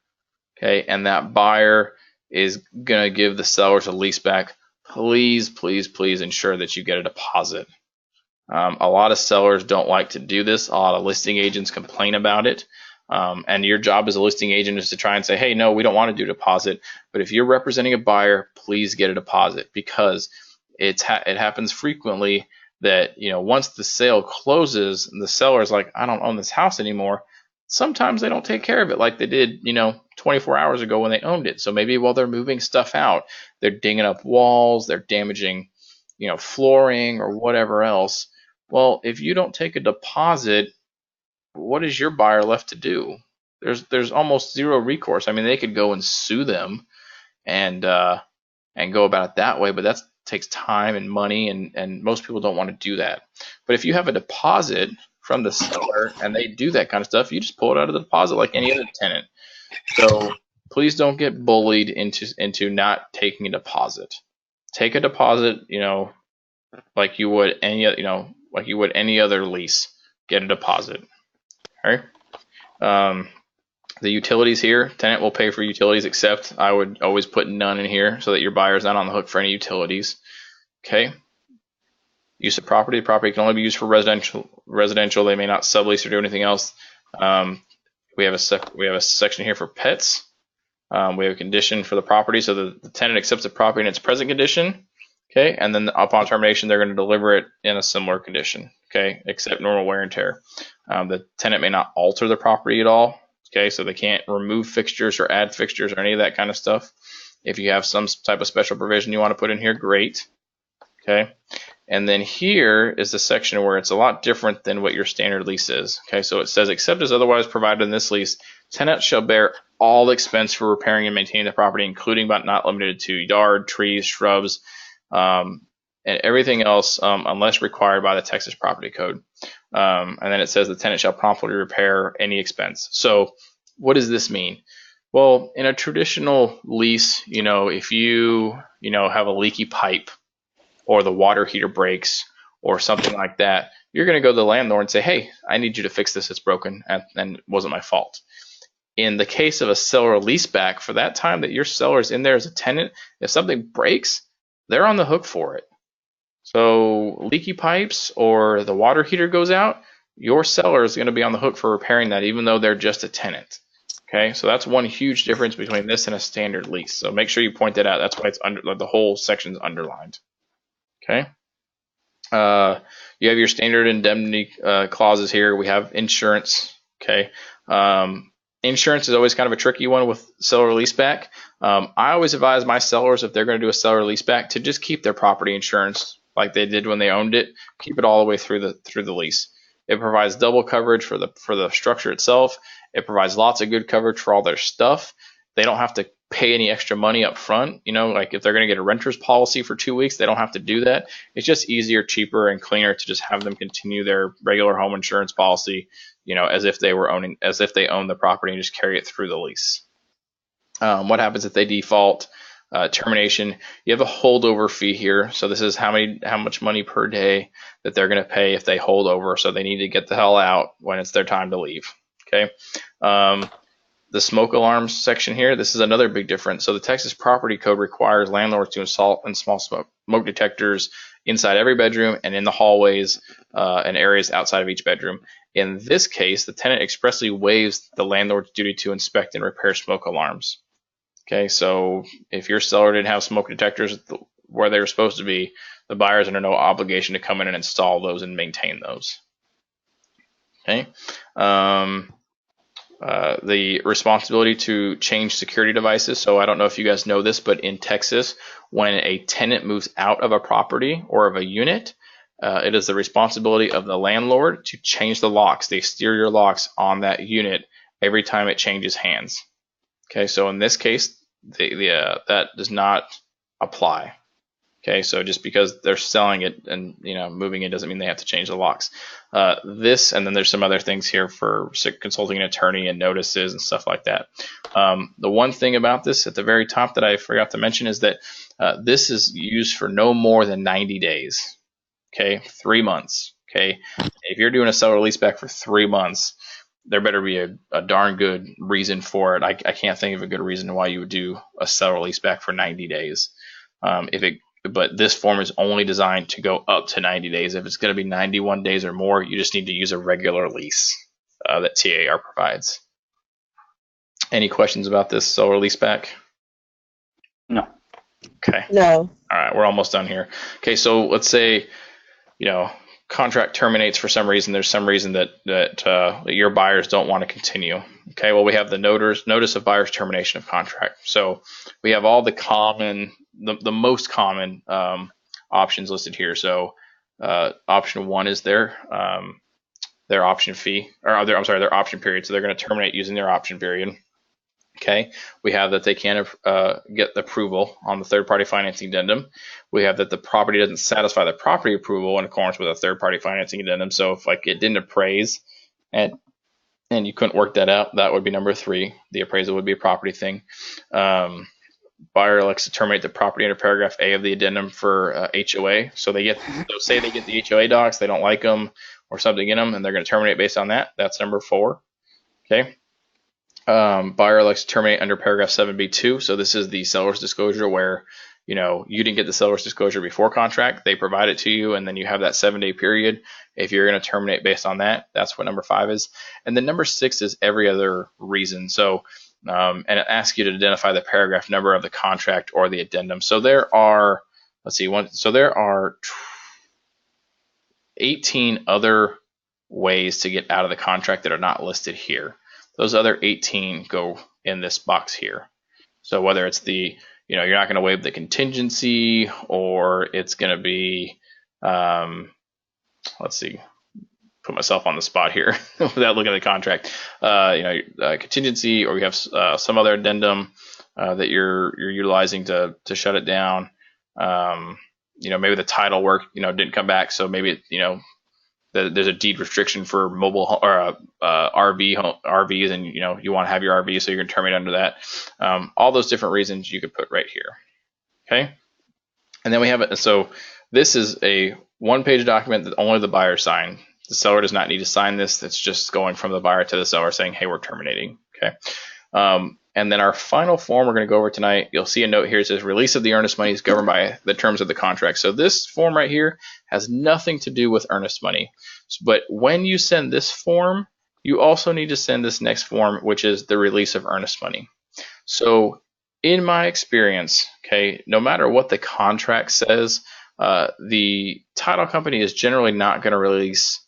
okay, and that buyer is gonna give the sellers a lease back, please ensure that you get a deposit. A lot of sellers don't like to do this. A lot of listing agents complain about it. And your job as a listing agent is to try and say, hey, no, we don't want to do deposit. But if you're representing a buyer, please get a deposit, because it happens frequently that, once the sale closes and the seller's like, I don't own this house anymore, sometimes they don't take care of it like they did, 24 hours ago when they owned it. So maybe while they're moving stuff out, they're dinging up walls, they're damaging, flooring or whatever else. Well, if you don't take a deposit, what is your buyer left to do? There's almost zero recourse. I mean, they could go and sue them and go about it that way, but that takes time and money, and most people don't want to do that. But if you have a deposit from the seller and they do that kind of stuff, you just pull it out of the deposit like any other tenant. So please don't get bullied into not taking a deposit. Take a deposit, like you would any other lease. Get a deposit. All right. The utilities here, tenant will pay for utilities, except I would always put none in here so that your buyer is not on the hook for any utilities. Okay. Use of property. The property can only be used for residential. They may not sublease or do anything else. We have a section here for pets. We have a condition for the property, so the tenant accepts the property in its present condition. Okay, and then upon termination, they're going to deliver it in a similar condition. Okay, except normal wear and tear. The tenant may not alter the property at all. Okay, so they can't remove fixtures or add fixtures or any of that kind of stuff. If you have some type of special provision you want to put in here, great. Okay, and then here is the section where it's a lot different than what your standard lease is. Okay, so it says, except as otherwise provided in this lease, tenant shall bear all expense for repairing and maintaining the property, including but not limited to yard, trees, shrubs, and everything else, unless required by the Texas Property Code. And then it says the tenant shall promptly repair any expense. So what does this mean? Well, in a traditional lease, if you have a leaky pipe or the water heater breaks or something like that, you're going to go to the landlord and say, hey, I need you to fix this. It's broken and it wasn't my fault. In the case of a seller leaseback, for that time that your seller is in there as a tenant, if something breaks, they're on the hook for it. So leaky pipes or the water heater goes out, your seller is going to be on the hook for repairing that, even though they're just a tenant. Okay, so that's one huge difference between this and a standard lease. So make sure you point that out. That's why it's under, like, the whole section's underlined. Okay. You have your standard indemnity clauses here. We have insurance. Okay. Insurance is always kind of a tricky one with seller leaseback. I always advise my sellers, if they're going to do a seller leaseback, to just keep their property insurance like they did when they owned it. Keep it all the way through the lease. It provides double coverage for the structure itself. It provides lots of good coverage for all their stuff. They don't have to pay any extra money up front. Like if they're going to get a renter's policy for 2 weeks, they don't have to do that. It's just easier, cheaper, and cleaner to just have them continue their regular home insurance policy, as if they own the property and just carry it through the lease. What happens if they default? Termination. You have a holdover fee here. So this is how much money per day that they're going to pay if they hold over. So they need to get the hell out when it's their time to leave. Okay. The smoke alarms section here, this is another big difference. So the Texas Property Code requires landlords to install small smoke detectors inside every bedroom and in the hallways and areas outside of each bedroom. In this case, the tenant expressly waives the landlord's duty to inspect and repair smoke alarms. Okay, so if your seller didn't have smoke detectors where they were supposed to be, the buyer is under no obligation to come in and install those and maintain those. Okay. The responsibility to change security devices. So I don't know if you guys know this, but in Texas, when a tenant moves out of a property or of a unit, it is the responsibility of the landlord to change the locks, the exterior locks on that unit every time it changes hands. Okay, so in this case, that does not apply. Okay, so just because they're selling it and moving it doesn't mean they have to change the locks. And then there's some other things here for consulting an attorney and notices and stuff like that. The one thing about this at the very top that I forgot to mention is that this is used for no more than 90 days. Okay, 3 months. Okay, if you're doing a seller leaseback for 3 months, there better be a darn good reason for it. I can't think of a good reason why you would do a seller leaseback for 90 days. But this form is only designed to go up to 90 days. If it's going to be 91 days or more, you just need to use a regular lease that TAR provides. Any questions about this seller leaseback? No. Okay. No. All right, we're almost done here. Okay, so let's say, contract terminates for some reason. There's some reason that your buyers don't want to continue. Okay, well, we have the notice of buyer's termination of contract. So we have all the most common options listed here. So option 1 is their option fee, or their option period. So they're going to terminate using their option period. Okay, we have that they can't get approval on the third-party financing addendum. We have that the property doesn't satisfy the property approval in accordance with a third-party financing addendum. So if it didn't appraise and you couldn't work that out, that would be number 3. The appraisal would be a property thing. Buyer elects to terminate the property under paragraph A of the addendum for HOA. So say they get the HOA docs, they don't like them or something in them, and they're going to terminate based on that. That's number 4. Okay. Buyer elects to terminate under paragraph 7B2. So this is the seller's disclosure where, you didn't get the seller's disclosure before contract. They provide it to you, and then you have that 7-day period. If you're going to terminate based on that, that's what number 5 is. And then number 6 is every other reason. So, and it asks you to identify the paragraph number of the contract or the addendum. So there are, there are 18 other ways to get out of the contract that are not listed here. Those other 18 go in this box here. So whether it's you're not going to waive the contingency, or it's going to be, let's see, put myself on the spot here without looking at the contract. Contingency, or you have some other addendum that you're utilizing to shut it down. Maybe the title work, didn't come back, so maybe there's a deed restriction for mobile or RVs, and you want to have your RV, so you're going to terminate under that. All those different reasons you could put right here. Okay, and then we have it. So this is a one-page document that only the buyer signed. The seller does not need to sign this. It's just going from the buyer to the seller saying, hey, we're terminating. Okay. And then our final form we're going to go over tonight, you'll see a note here. It says release of the earnest money is governed by the terms of the contract. So this form right here has nothing to do with earnest money. But when you send this form, you also need to send this next form, which is the release of earnest money. So in my experience, okay, no matter what the contract says, the title company is generally not going to release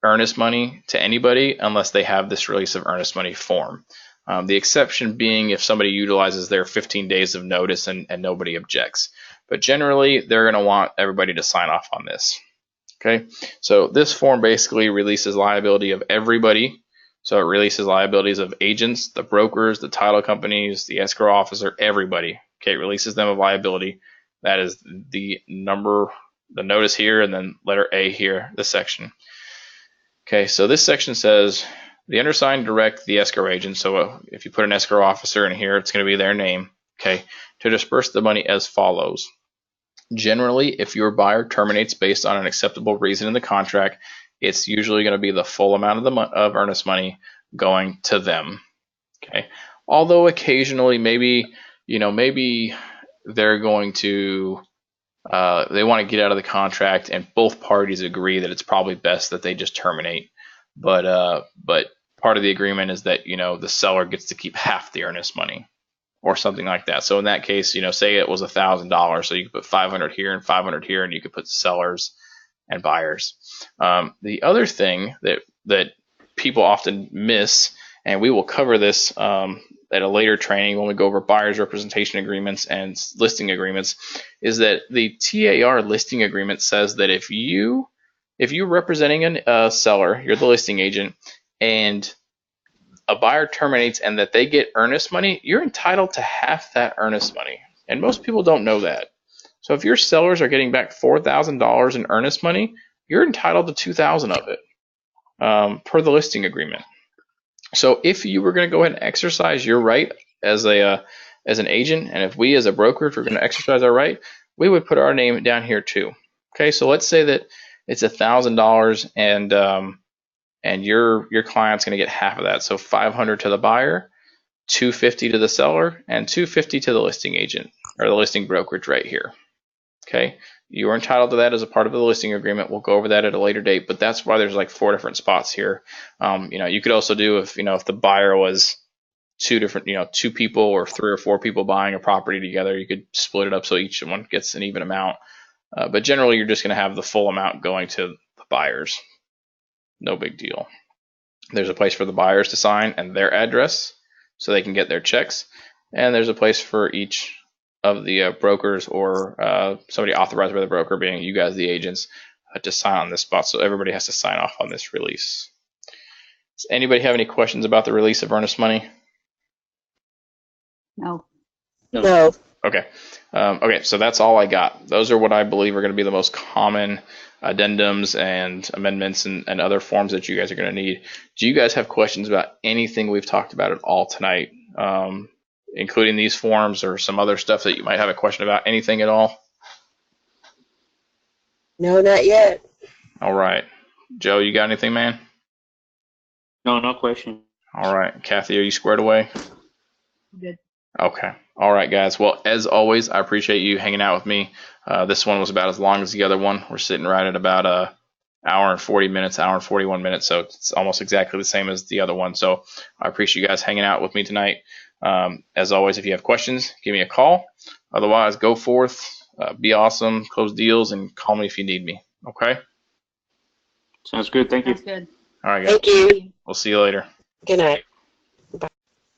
earnest money to anybody unless they have this release of earnest money form. The exception being if somebody utilizes their 15 days of notice and nobody objects. But generally, they're going to want everybody to sign off on this. Okay, so this form basically releases liability of everybody. So it releases liabilities of agents, the brokers, the title companies, the escrow officer, everybody. Okay, it releases them of liability. That is the number, the notice here, and then letter A here, this section. Okay, so this section says the undersigned direct the escrow agent. So if you put an escrow officer in here, it's going to be their name. Okay, to disperse the money as follows. Generally, if your buyer terminates based on an acceptable reason in the contract, it's usually going to be the full amount of earnest money going to them. Okay, although occasionally maybe they're going to they want to get out of the contract and both parties agree that it's probably best that they just terminate. But part of the agreement is that the seller gets to keep half the earnest money or something like that. So in that case, say it was $1,000, so you could put 500 here and 500 here, and you could put sellers and buyers. The other thing that people often miss, and we will cover this at a later training when we go over buyer's representation agreements and listing agreements, is that the TAR listing agreement says that if you're representing a seller, you're the listing agent, and a buyer terminates and that they get earnest money, you're entitled to half that earnest money. And most people don't know that. So if your sellers are getting back $4,000 in earnest money, you're entitled to $2,000 of it per the listing agreement. So if you were going to go ahead and exercise your right as an agent, and if we as a broker, if we're going to exercise our right, we would put our name down here too. Okay, so let's say that it's $1,000 and your client's going to get half of that. So $500 to the buyer, $250 to the seller, and $250 to the listing agent or the listing brokerage right here. Okay, you are entitled to that as a part of the listing agreement. We'll go over that at a later date, but that's why there's like 4 different spots here. You could also do if the buyer was 2 people or 3 or 4 people buying a property together, you could split it up so each one gets an even amount. But generally, you're just going to have the full amount going to the buyers. No big deal. There's a place for the buyers to sign and their address so they can get their checks, and there's a place for each of the brokers or somebody authorized by the broker, being you guys the agents, to sign on this spot. So everybody has to sign off on this release. Does anybody have any questions about the release of earnest money? No. No. Okay. Okay, so that's all I got. Those are what I believe are going to be the most common addendums and amendments and other forms that you guys are going to need. Do you guys have questions about anything we've talked about at all tonight, including these forms or some other stuff that you might have a question about? Anything at all? No, not yet. All right. Joe, you got anything, man? No, no question. All right. Kathy, are you squared away? Good. Okay. All right, guys. Well, as always, I appreciate you hanging out with me. This one was about as long as the other one. We're sitting right at about an hour and 40 minutes, hour and 41 minutes. So it's almost exactly the same as the other one. So I appreciate you guys hanging out with me tonight. As always, if you have questions, give me a call. Otherwise, go forth, be awesome, close deals, and call me if you need me. Okay? Sounds good. Thank you. Sounds good. All right, guys. Thank you. We'll see you later. Good night.